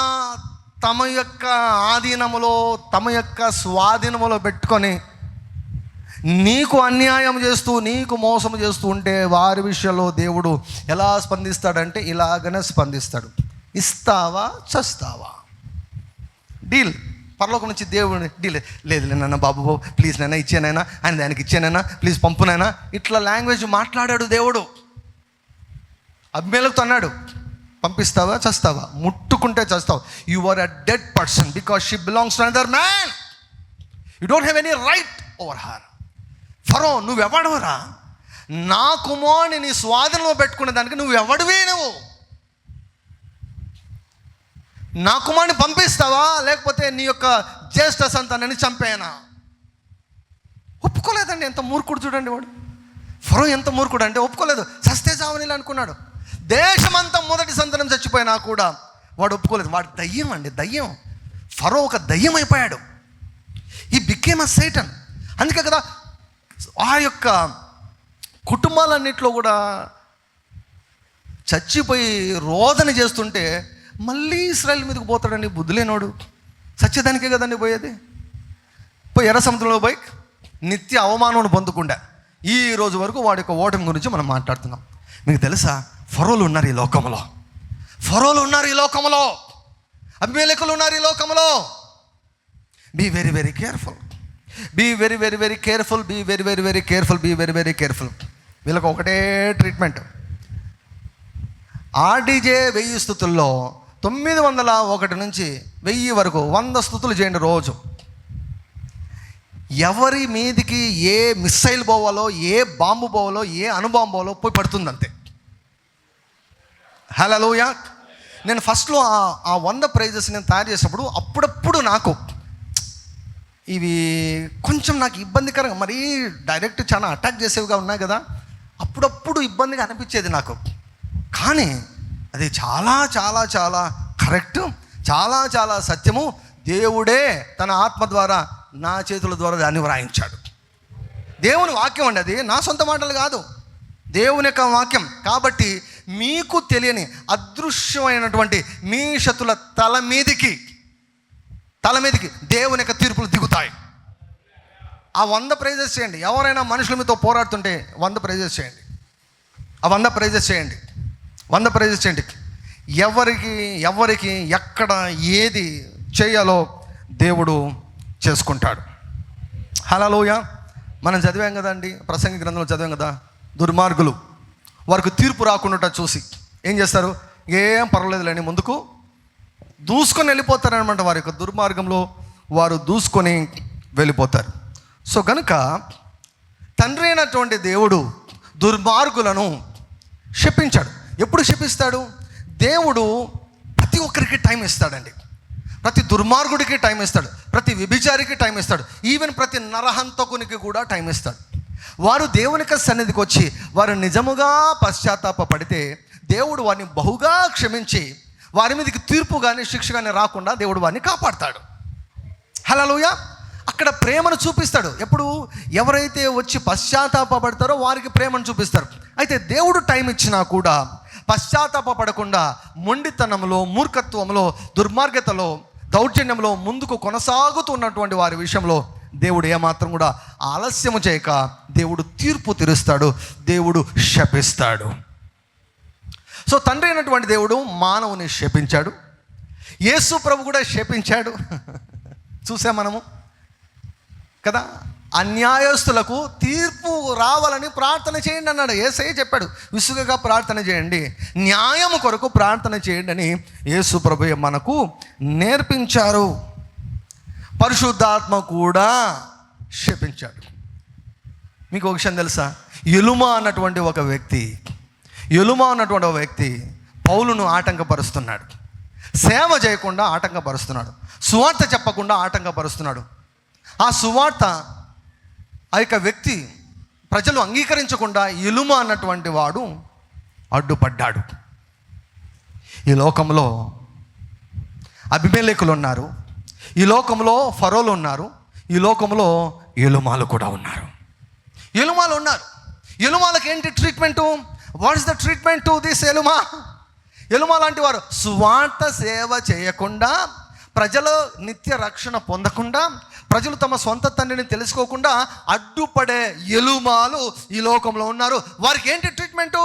తమ యొక్క ఆధీనములో, తమ యొక్క స్వాధీనములో పెట్టుకొని నీకు అన్యాయం చేస్తూ, నీకు మోసం చేస్తూ ఉంటే వారి విషయంలో దేవుడు ఎలా స్పందిస్తాడంటే ఇలాగనే స్పందిస్తాడు. ఇస్తావా చస్తావా, డీల్. పరలోకం నుంచి దేవుడు డీల్. లేదు నాన్న, బాబు ప్లీజ్ నాన్న ఇచ్చానైనా, ఆయన దానికి ఇచ్చానైనా, ప్లీజ్ పంపునైనా. ఇట్లా లాంగ్వేజ్ మాట్లాడాడు దేవుడు. అబీమెలెకుతో అన్నాడు, పంపిస్తావా చస్తావా, ముట్టుకుంటే చస్తావు. You are a dead person because she belongs to another man. You don't have any right over her. ఫరో, నువ్వెవడవరా? నా కుమారుని నీ స్వాధీనంలో పెట్టుకునే దానికి నువ్వెవడివే? నువ్వు నా కుమారుని పంపిస్తావా, లేకపోతే నీ యొక్క జ్యేష్ఠ సంతానాన్ని చంపేనా? ఒప్పుకోలేదండి. ఎంత మూర్ఖుడు చూడండి వాడు. ఫరో ఎంత మూర్ఖుడు అంటే ఒప్పుకోలేదు. సస్తే చావనీలు అనుకున్నాడు. దేశమంతా మొదటి సంతానం చచ్చిపోయినా కూడా వాడు ఒప్పుకోలేదు. వాడు దయ్యం అండి, దయ్యం. ఫరో ఒక దయ్యం అయిపోయాడు. He became a Satan. అందుకే కదా ఆ యొక్క కుటుంబాలన్నింటిలో కూడా చచ్చిపోయి రోదన చేస్తుంటే మళ్ళీ ఇశ్రాయేల్ మీదకి పోతాడండి. బుద్ధి లేనోడు. సత్యదానికే కదండి పోయేది. పోయి ఎర్ర సముద్రంలో పోయి నిత్య అవమానం పొందుకుండా ఈ రోజు వరకు వాడి యొక్క ఓటమి గురించి మనం మాట్లాడుతున్నాం. మీకు తెలుసా, ఫరోలు ఉన్నారు ఈ లోకంలో. ఫరోలు ఉన్నారు ఈ లోకంలో. అబీమెలెకులు ఉన్నారు ఈ లోకంలో. Be very very careful. Be very very very careful. Be very very very careful. Be very very careful. వీళ్ళకి ఒకటే ట్రీట్మెంట్. ఆర్డీజే 1000 స్తుతుల్లో 901 నుంచి 1000 వరకు 100 స్తుతులు చేయండి రోజు. ఎవరి మీదికి ఏ మిస్సైల్ పోవాలో, ఏ బాంబు పోవాలో, ఏ అణుబాంబు పోవాలో పోయి పడుతుంది అంతే. హల్లెలూయా. నేను ఫస్ట్లో ఆ 100 ప్రైజెస్ నేను తయారు చేసినప్పుడు అప్పుడప్పుడు నాకు ఇవి కొంచెం నాకు ఇబ్బందికరంగా, మరీ డైరెక్ట్ చాలా అటాక్ చేసేవిగా ఉన్నాయి కదా, అప్పుడప్పుడు ఇబ్బందిగా అనిపించేది నాకు. కానీ అది చాలా చాలా చాలా కరెక్ట్, చాలా చాలా సత్యము. దేవుడే తన ఆత్మ ద్వారా నా చేతుల ద్వారా దాన్ని వ్రాయించాడు. దేవుని వాక్యం అండి, అది నా సొంత మాటలు కాదు, దేవుని యొక్క వాక్యం. కాబట్టి మీకు తెలియని అదృశ్యమైనటువంటి మీ శత్రుల తల మీదికి దేవుని యొక్క తీర్పులు దిగుతాయి. ఆ 100 ప్రైజెస్ చేయండి. ఎవరైనా మనుషుల మీతో పోరాడుతుంటే 100 ప్రైజెస్ చేయండి. ఆ 100 ప్రైజెస్ చేయండి. 100 ప్రైజెస్ చేయండి. ఎవరికి ఎక్కడ ఏది చేయాలో దేవుడు చేసుకుంటాడు. హల్లెలూయా. మనం చదివాం కదండి, ప్రసంగి గ్రంథంలో చదివాం కదా, దుర్మార్గులు వారికి తీర్పు రాకుండా చూసి ఏం చేస్తారు? ఏం పర్వాలేదులేని ముందుకు దూసుకొని వెళ్ళిపోతారనమాట. వారి యొక్క దుర్మార్గంలో వారు దూసుకొని వెళ్ళిపోతారు. సో కనుక తండ్రి అయినటువంటి దేవుడు దుర్మార్గులను శపించాడు. ఎప్పుడు శపిస్తాడు? దేవుడు ప్రతి ఒక్కరికి టైం ఇస్తాడండి. ప్రతి దుర్మార్గుడికి టైం ఇస్తాడు, ప్రతి వ్యభిచారికి టైం ఇస్తాడు, ఈవెన్ ప్రతి నరహంతకునికి కూడా టైం ఇస్తాడు. వారు దేవునికి సన్నిధికి వచ్చి వారు నిజముగా పశ్చాత్తాపపడితే దేవుడు వారిని బహుగా క్షమించి వారి మీదకి తీర్పు కానీ శిక్ష కానీ రాకుండా దేవుడు వారిని కాపాడతాడు. హల్లెలూయా. అక్కడ ప్రేమను చూపిస్తాడు. ఎప్పుడు ఎవరైతే వచ్చి పశ్చాత్తాపపడతారో వారికి ప్రేమను చూపిస్తారు. అయితే దేవుడు టైం ఇచ్చినా కూడా పశ్చాత్తాపపడకుండా మొండితనంలో, మూర్ఖత్వంలో, దుర్మార్గతలో, దౌర్జన్యంలో ముందుకు కొనసాగుతున్నటువంటి వారి విషయంలో దేవుడు ఏమాత్రం కూడా ఆలస్యము చేయక దేవుడు తీర్పు తీరుస్తాడు, దేవుడు శపిస్తాడు. సో తండ్రి అయినటువంటి దేవుడు మానవుని శపించాడు. యేసు ప్రభు కూడా శపించాడు. చూసాం మనము కదా, అన్యాయస్తులకు తీర్పు రావాలని ప్రార్థన చేయండి అన్నాడు. యేసయ్య చెప్పాడు, విసుగగా ప్రార్థన చేయండి, న్యాయము కొరకు ప్రార్థన చేయండి అని యేసు ప్రభువే మనకు నేర్పించారు. పరిశుద్ధాత్మ కూడా శపించాడు. మీకు ఒక విషయం తెలుసా? ఎలుమ అన్నటువంటి ఒక వ్యక్తి పౌలును ఆటంకపరుస్తున్నాడు. సేవ చేయకుండా ఆటంకపరుస్తున్నాడు. సువార్త చెప్పకుండా ఆటంకపరుస్తున్నాడు. ఆ సువార్త ఆ యొక్క వ్యక్తి ప్రజలు అంగీకరించకుండా ఎలుమ అన్నటువంటి వాడు అడ్డుపడ్డాడు. ఈ లోకంలో అబీమెలెకులు ఉన్నారు, ఈ లోకంలో ఫరోలు ఉన్నారు, ఈ లోకంలో ఎలుమాలు కూడా ఉన్నారు. ఎలుమాలకు ఏంటి treatment? What is the treatment to this ఎలుమా లాంటి వారు సువార్త సేవ చేయకుండా, ప్రజలు నిత్య రక్షణ పొందకుండా, ప్రజలు తమ సొంత తండ్రిని తెలుసుకోకుండా అడ్డుపడే ఎలుమాలు ఈ లోకంలో ఉన్నారు. వారికి ఏంటి ట్రీట్మెంటు?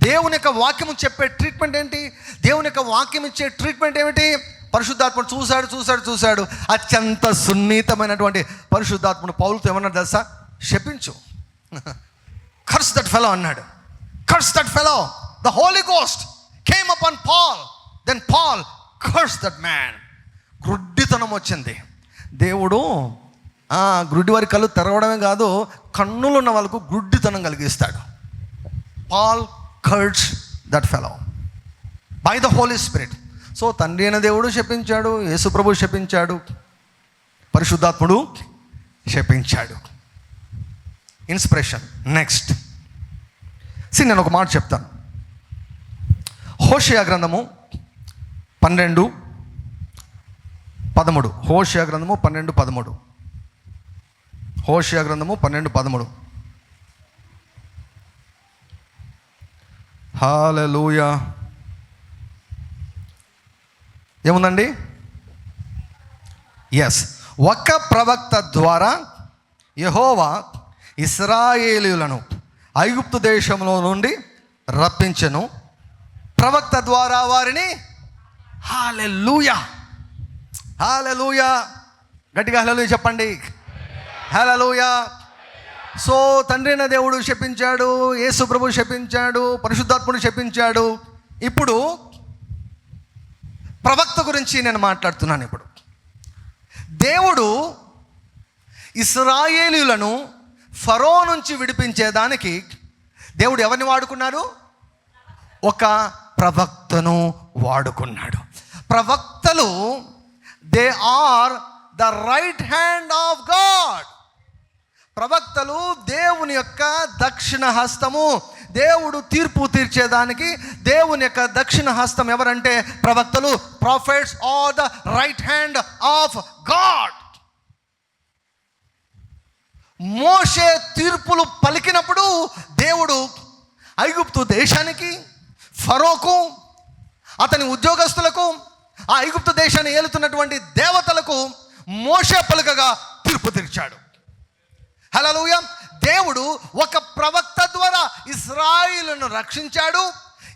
దేవుని యొక్క వాక్యము చెప్పే ట్రీట్మెంట్ ఏంటి? దేవుని యొక్క వాక్యం ఇచ్చే ట్రీట్మెంట్ ఏమిటి? పరిశుద్ధాత్ముడు చూశాడు. అత్యంత సున్నితమైనటువంటి పరిశుద్ధాత్ముడు పౌలుతో ఏమన్నాడు తెలుసా? శపించు, కర్స్ దట్ ఫెలో అన్నాడు. Curse that fellow. The Holy Ghost came upon Paul, then Paul curse that man. గ్రుడ్డితనం వచ్చింది. దేవుడు గ్రుడ్డి వారి కళ్ళు తెరవడమే కాదు, కన్నులు ఉన్న వాళ్ళకు గ్రుడ్డితనం కలిగిస్తాడు. Paul curse that fellow by the Holy Spirit. So తండ్రి అయిన దేవుడు శపించాడు, యేసు ప్రభు శపించాడు, పరిశుద్ధాత్ముడు శపించాడు. ఇన్స్పిరేషన్. నెక్స్ట్ నేను ఒక మాట చెప్తాను. హోషేయ గ్రంథము 12:13. హోషేయ గ్రంథము 12:13. హోషేయ గ్రంథము 12:13. హల్లెలూయా. ఏముందండి? ఒక ప్రవక్త ద్వారా యెహోవా ఇశ్రాయేలీయులను ఐగుప్తు దేశంలో నుండి రప్పించెను, ప్రవక్త ద్వారా వారిని. హల్లెలూయా, హల్లెలూయా. గట్టిగా హల్లెలూయా చెప్పండి. హల్లెలూయా. సో తండ్రి అయిన దేవుడు శపించాడు, యేసు ప్రభు శపించాడు, పరిశుద్ధాత్ముడు శపించాడు. ఇప్పుడు ప్రవక్త గురించి నేను మాట్లాడుతున్నాను. ఇప్పుడు దేవుడు ఇశ్రాయేలీయులను ఫరో నుంచి విడిపించేదానికి దేవుడు ఎవరిని వాడుకున్నారు? ఒక ప్రవక్తను వాడుకున్నాడు. ప్రవక్తలు they are the right hand of God. ప్రవక్తలు దేవుని యొక్క దక్షిణ హస్తము. దేవుడు తీర్పు తీర్చేదానికి దేవుని యొక్క దక్షిణ హస్తం ఎవరంటే ప్రవక్తలు. Prophets are the right hand of God. మోషే తీర్పులు పలికినప్పుడు దేవుడు ఐగుప్తు దేశానికి, ఫరోకు, అతని ఉద్యోగస్తులకు, ఆ ఐగుప్తు దేశాన్ని ఏలుతున్నటువంటి దేవతలకు మోషే పలుకగా తీర్పు తీర్చాడు. హల్లెలూయా. దేవుడు ఒక ప్రవక్త ద్వారా ఇశ్రాయేలును రక్షించాడు.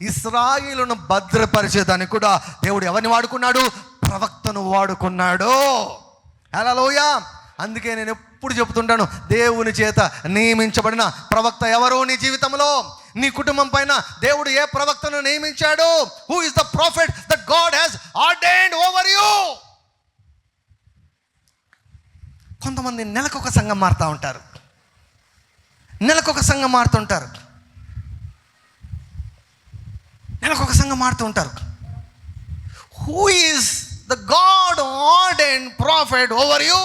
ఇశ్రాయేలును భద్రపరిచేదానికి కూడా దేవుడు ఎవరిని వాడుకున్నాడు? ప్రవక్తను వాడుకున్నాడు. హల్లెలూయా. అందుకే నేను ఎప్పుడు చెబుతుంటాను, దేవుని చేత నియమించబడిన ప్రవక్త ఎవరు నీ జీవితంలో, నీ కుటుంబం పైన దేవుడు ఏ ప్రవక్తను నియమించాడు? Who is the prophet that God has ordained over you? కొంతమంది నెలకొక సంఘం మారుతూ ఉంటారు. నెలకొక సంఘం మారుతూ ఉంటారు. Who is the God ordained prophet over you?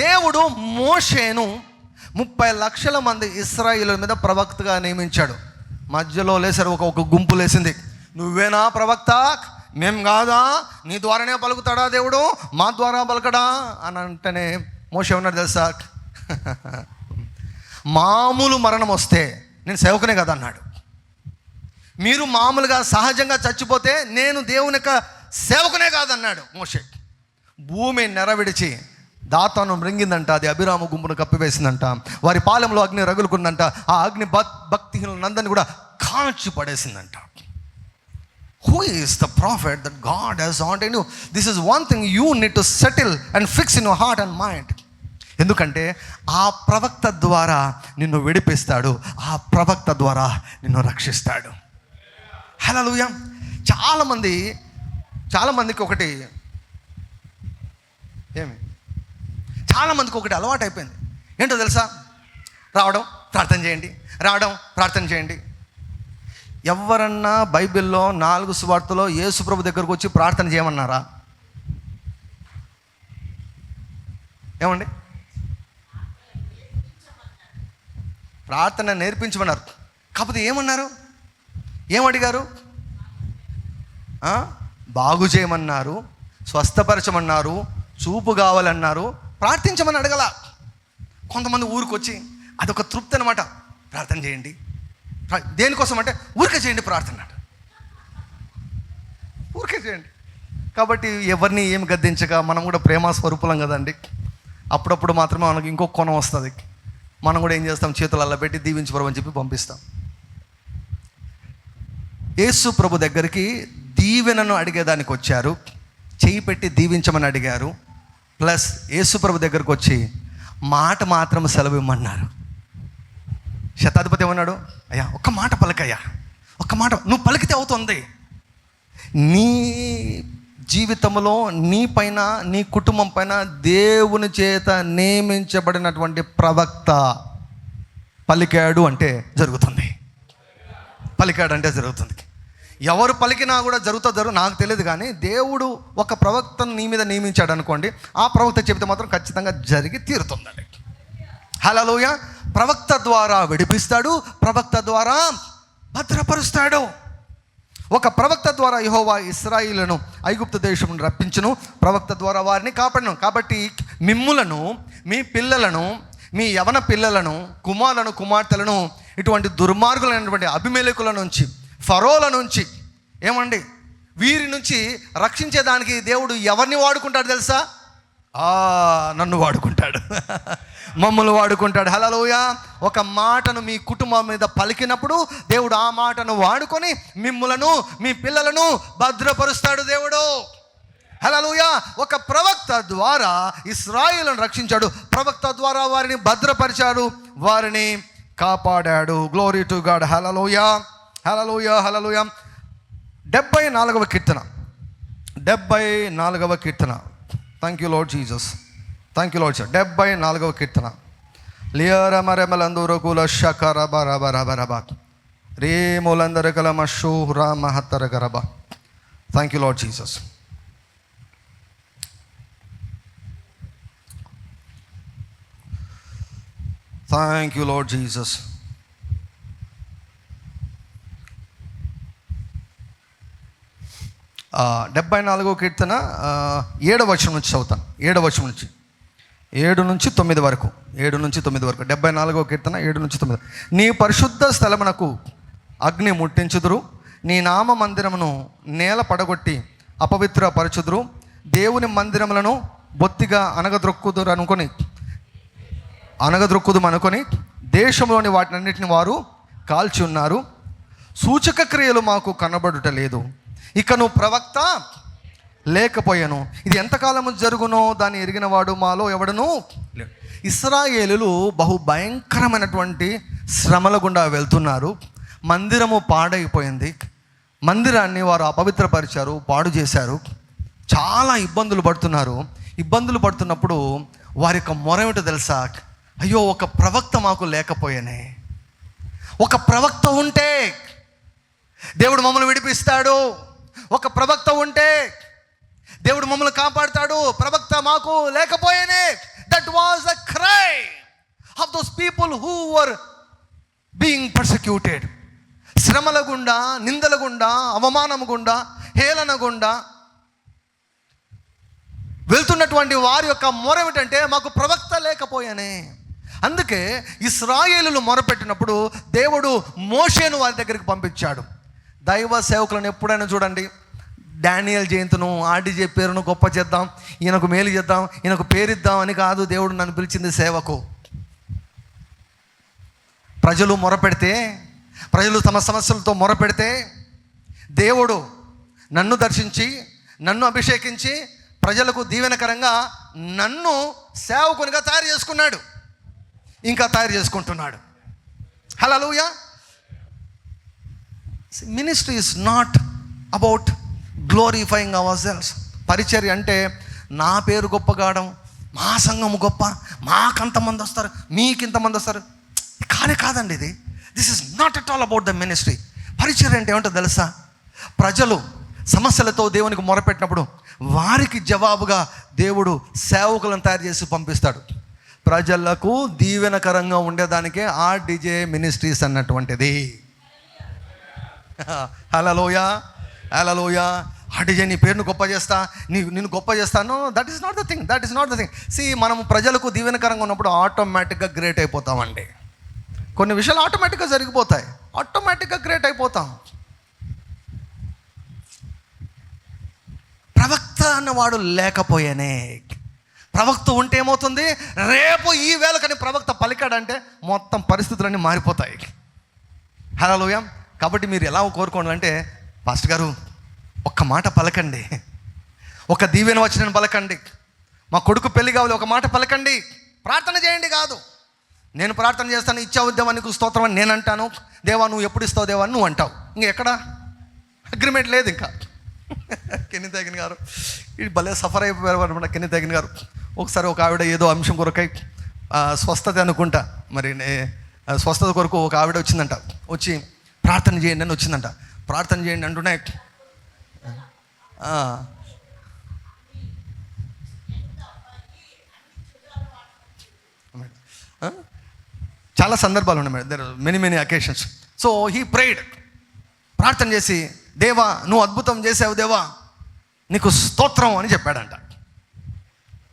దేవుడు మోషేను 30 లక్షల మంది ఇశ్రాయేలుల మీద ప్రవక్తగా నియమించాడు. మధ్యలో లేసారు, ఒక గుంపు లేసింది. నువ్వేనా ప్రవక్త? మేం కాదా? నీ ద్వారానే పలుకుతాడా దేవుడు? మా ద్వారా పలకడా అని అంటేనే మోషే ఉన్నాడు తెలుసా, మామూలు మరణం వస్తే నేను సేవకునే కదా అన్నాడు. మీరు మామూలుగా సహజంగా చచ్చిపోతే నేను దేవుని యొక్క సేవకునే కాదన్నాడు మోషే. భూమి నెరవిడిచి దాతాను మృంగిందంట, అది అభిరామ గుంపును కప్పివేసిందంట. వారి పాలెంలో అగ్ని రగులుకుందంట. ఆ అగ్ని భక్తిహీనులందరినీ కూడా కాల్చి పడేసిందంట. Who is the prophet that God has ordained you? This is one thing you need to settle and fix in your heart and mind. ఎందుకంటే ఆ ప్రవక్త ద్వారా నిన్ను విడిపిస్తాడు, ఆ ప్రవక్త ద్వారా నిన్ను రక్షిస్తాడు. హల్లెలూయా. చాలామందికి ఒకటి అలవాటు అయిపోయింది. ఏంటో తెలుసా? రావడం ప్రార్థన చేయండి, రావడం ప్రార్థన చేయండి. ఎవరన్నా బైబిల్లో 4 సువార్తలో యేసు ప్రభు దగ్గరకు వచ్చి ప్రార్థన చేయమన్నారా? ఏమండి? ప్రార్థన నేర్పించమన్నారు. కాకపోతే ఏమన్నారు? ఏమడిగారు? బాగు చేయమన్నారు, స్వస్థపరచమన్నారు, చూపు కావాలన్నారు, ప్రార్థించమని అడగల. కొంతమంది ఊరికొచ్చి అదొక తృప్తి అనమాట. ప్రార్థన చేయండి, దేనికోసం అంటే ఊరికే చేయండి ప్రార్థన, ఊరికే చేయండి. కాబట్టి ఎవరిని ఏమి గద్దించగా మనం కూడా ప్రేమ స్వరూపులం కదండి. అప్పుడప్పుడు మాత్రమే మనకి ఇంకొక కోణం వస్తుంది. మనం కూడా ఏం చేస్తాం, చేతులు పెట్టి దీవించు ప్రభు అని చెప్పి పంపిస్తాం. యేసు ప్రభు దగ్గరికి దీవెనను అడిగేదానికి వచ్చారు, చెయ్యి పెట్టి దీవించమని అడిగారు. ప్లస్ యేసు ప్రభు దగ్గరకు వచ్చి మాట మాత్రం సెలవు ఇమ్మన్నారు. శతాధిపతి ఏమన్నాడు? అయ్యా ఒక్క మాట పలకయ్యా, ఒక్క మాట నువ్వు పలికితే అవుతుంది. నీ జీవితంలో నీ పైన, నీ కుటుంబం పైన దేవుని చేత నియమించబడినటువంటి ప్రవక్త పలికాడు అంటే జరుగుతుంది. పలికాడు అంటే జరుగుతుంది. ఎవరు పలికినా కూడా జరుగుతుందో నాకు తెలియదు, కానీ దేవుడు ఒక ప్రవక్తను నీ మీద నియమించాడు అనుకోండి, ఆ ప్రవక్త చెబితే మాత్రం ఖచ్చితంగా జరిగి తీరుతుందండి. హల్లెలూయా. ప్రవక్త ద్వారా విడిపిస్తాడు, ప్రవక్త ద్వారా భద్రపరుస్తాడు. ఒక ప్రవక్త ద్వారా యెహోవా ఇశ్రాయేలును ఐగుప్తు దేశం నుండి రప్పించును, ప్రవక్త ద్వారా వారిని కాపాడును. కాబట్టి మిమ్ములను, మీ పిల్లలను, మీ యవన పిల్లలను, కుమారులను, కుమార్తెలను ఇటువంటి దుర్మార్గులైనటువంటి అబిమెలెకుల నుంచి, ఫరోల నుంచి, ఏమండి వీరి నుంచి రక్షించేదానికి దేవుడు ఎవరిని వాడుకుంటాడు తెలుసా? నన్ను వాడుకుంటాడు, మమ్మల్ని వాడుకుంటాడు. హల్లెలూయా. ఒక మాటను మీ కుటుంబం మీద పలికినప్పుడు దేవుడు ఆ మాటను వాడుకొని మిమ్ములను, మీ పిల్లలను భద్రపరుస్తాడు దేవుడు. హల్లెలూయా. ఒక ప్రవక్త ద్వారా ఇశ్రాయేలును రక్షించాడు, ప్రవక్త ద్వారా వారిని భద్రపరిచాడు, వారిని కాపాడాడు. Glory to God. హల్లెలూయా, హల్లెలూయా, హల్లెలూయా. 74వ కీర్తన, 74వ కీర్తన. Thank you Lord Jesus, thank you Lord sir. 74వ కీర్తన. లియరమరెమలందూరకుల షకరబరబరబరబ రేములందరకల మషూర మహత్తరగరబ. Thank you Lord Jesus. Thank you Lord Jesus. ఆ 74వ కీర్తన 7వ వచనం నుంచి చదువుతాను. 7వ వచనం నుంచి 7 నుంచి 9 వరకు. 7 నుంచి 9 వరకు. 74వ కీర్తన 7 నుంచి 9. నీ పరిశుద్ధ స్థలమునకు అగ్ని ముట్టించుదురు, నీ నామ మందిరమును నేల పడగొట్టి అపవిత్ర పరచుదురు. దేవుని మందిరములను బొత్తిగా అనగద్రొక్కుదుమనుకొని దేశంలోని వాటినన్నిటిని వారు కాల్చి ఉన్నారు. సూచక క్రియలు మాకు కనబడుట లేదు, ఇక నువ్వు ప్రవక్త లేకపోయాను. ఇది ఎంతకాలము జరుగునో దాన్ని ఎరిగినవాడు మాలో ఎవడను లేడు. ఇశ్రాయేలులు బహు భయంకరమైనటువంటి శ్రమల గుండా వెళ్తున్నారు. మందిరము పాడైపోయింది, మందిరాన్ని వారు అపవిత్రపరిచారు, పాడు చేశారు, చాలా ఇబ్బందులు పడుతున్నారు. ఇబ్బందులు పడుతున్నప్పుడు వారి యొక్క మొరేమిటో తెలుసా? అయ్యో ఒక ప్రవక్త మాకు లేకపోయానే, ఒక ప్రవక్త ఉంటే దేవుడు మమ్మల్ని విడిపిస్తాడు, ఒక ప్రవక్త ఉంటే దేవుడు మమ్మల్ని కాపాడుతాడు, ప్రవక్త మాకు లేకపోయేనే. That was the cry of those people who were being persecuted. శ్రమల గుండా, నిందల గుండా, అవమానం గుండా, హేళన గుండా వెళ్తున్నటువంటి వారి యొక్క మొర ఏమిటంటే మాకు ప్రవక్త లేకపోయానే. అందుకే ఇశ్రాయేలులు మొరపెట్టినప్పుడు దేవుడు మోషేను వారి దగ్గరికి పంపించాడు. దైవ సేవకులను ఎప్పుడైనా చూడండి, డానియల్ జయంతును, ఆర్డీజే పేరును గొప్ప చేద్దాం, ఈయనకు మేలు చేద్దాం, ఈయనకు పేరిద్దాం అని కాదు దేవుడు నన్ను పిలిచింది సేవకు. ప్రజలు మొరపెడితే, ప్రజలు తమ సమస్యలతో మొరపెడితే దేవుడు నన్ను దర్శించి, నన్ను అభిషేకించి, ప్రజలకు దీవెనకరంగా నన్ను సేవకునిగా తయారు చేసుకున్నాడు, ఇంకా తయారు చేసుకుంటున్నాడు. హల్లెలూయా. Ministry is not about glorifying our selves. పరిచర్య అంటే నా పేరు గొప్ప కావడం, మా సంఘం గొప్ప, మాకంతమంది వస్తారు, మీకింతమంది వస్తారు. కానీ కాదండి ఇది. This is not at all about the ministry. పరిచర్య అంటే ఏమిటో తెలుసా? ప్రజలు సమస్యలతో దేవునికి మొరపెట్టినప్పుడు వారికి జవాబుగా దేవుడు సేవకులను తయారు చేసి పంపిస్తాడు. ప్రజలకు దీవెనకరంగా ఉండేదానికే RDJ మినిస్ట్రీస్ అన్నటువంటిది. హల్లెలూయా, హల్లెలూయా. RDJ నీ పేరును గొప్ప చేస్తా, నేను గొప్ప చేస్తాను. That is not the thing, that is not the thing. మనం ప్రజలకు దీవెనకరంగా ఉన్నప్పుడు ఆటోమేటిక్గా గ్రేట్ అయిపోతామండి. కొన్ని విషయాలు ఆటోమేటిక్గా జరిగిపోతాయి, ఆటోమేటిక్గా గ్రేట్ అయిపోతాం. ప్రవక్త అన్నవాడు లేకపోయానే. ప్రవక్త ఉంటే ఏమవుతుంది? రేపు ఈ వేళకని ప్రవక్త పలికాడంటే మొత్తం పరిస్థితులన్నీ మారిపోతాయి. హల్లెలూయా. కాబట్టి మీరు ఎలా కోరుకోండి, పాస్టర్ గారు ఒక్క మాట పలకండి, ఒక దీవెన వచనం పలకండి, మా కొడుకు పెళ్లి కావాలి, ఒక మాట పలకండి, ప్రార్థన చేయండి. కాదు నేను ప్రార్థన చేస్తాను, ఇచ్చావు దేవా నీకు స్తోత్రం అని నేను అంటాను, దేవా నువ్వు ఎప్పుడు ఇస్తావు దేవా అని నువ్వు అంటావు. ఇంకెక్కడ అగ్రిమెంట్ లేదు. ఇంకా కెన్ని తగిన గారు ఇది భలే సఫర్ అయిపోయారు అనమాట. కెన్ని తగిన గారు ఒకసారి ఒక ఆవిడ ఏదో అంశం కొరకై స్వస్థత అనుకుంటా, మరి స్వస్థత కొరకు ఒక ఆవిడ వచ్చిందంట. వచ్చి ప్రార్థన చేయండి అని వచ్చిందంట. ప్రార్థన చేయండి అంటూనే చాలా సందర్భాలు ఉన్నాయి madam. There many occasions. So he prayed, ప్రార్థన చేసి దేవా నువ్వు అద్భుతం చేసావు దేవా నీకు స్తోత్రం అని చెప్పాడంట.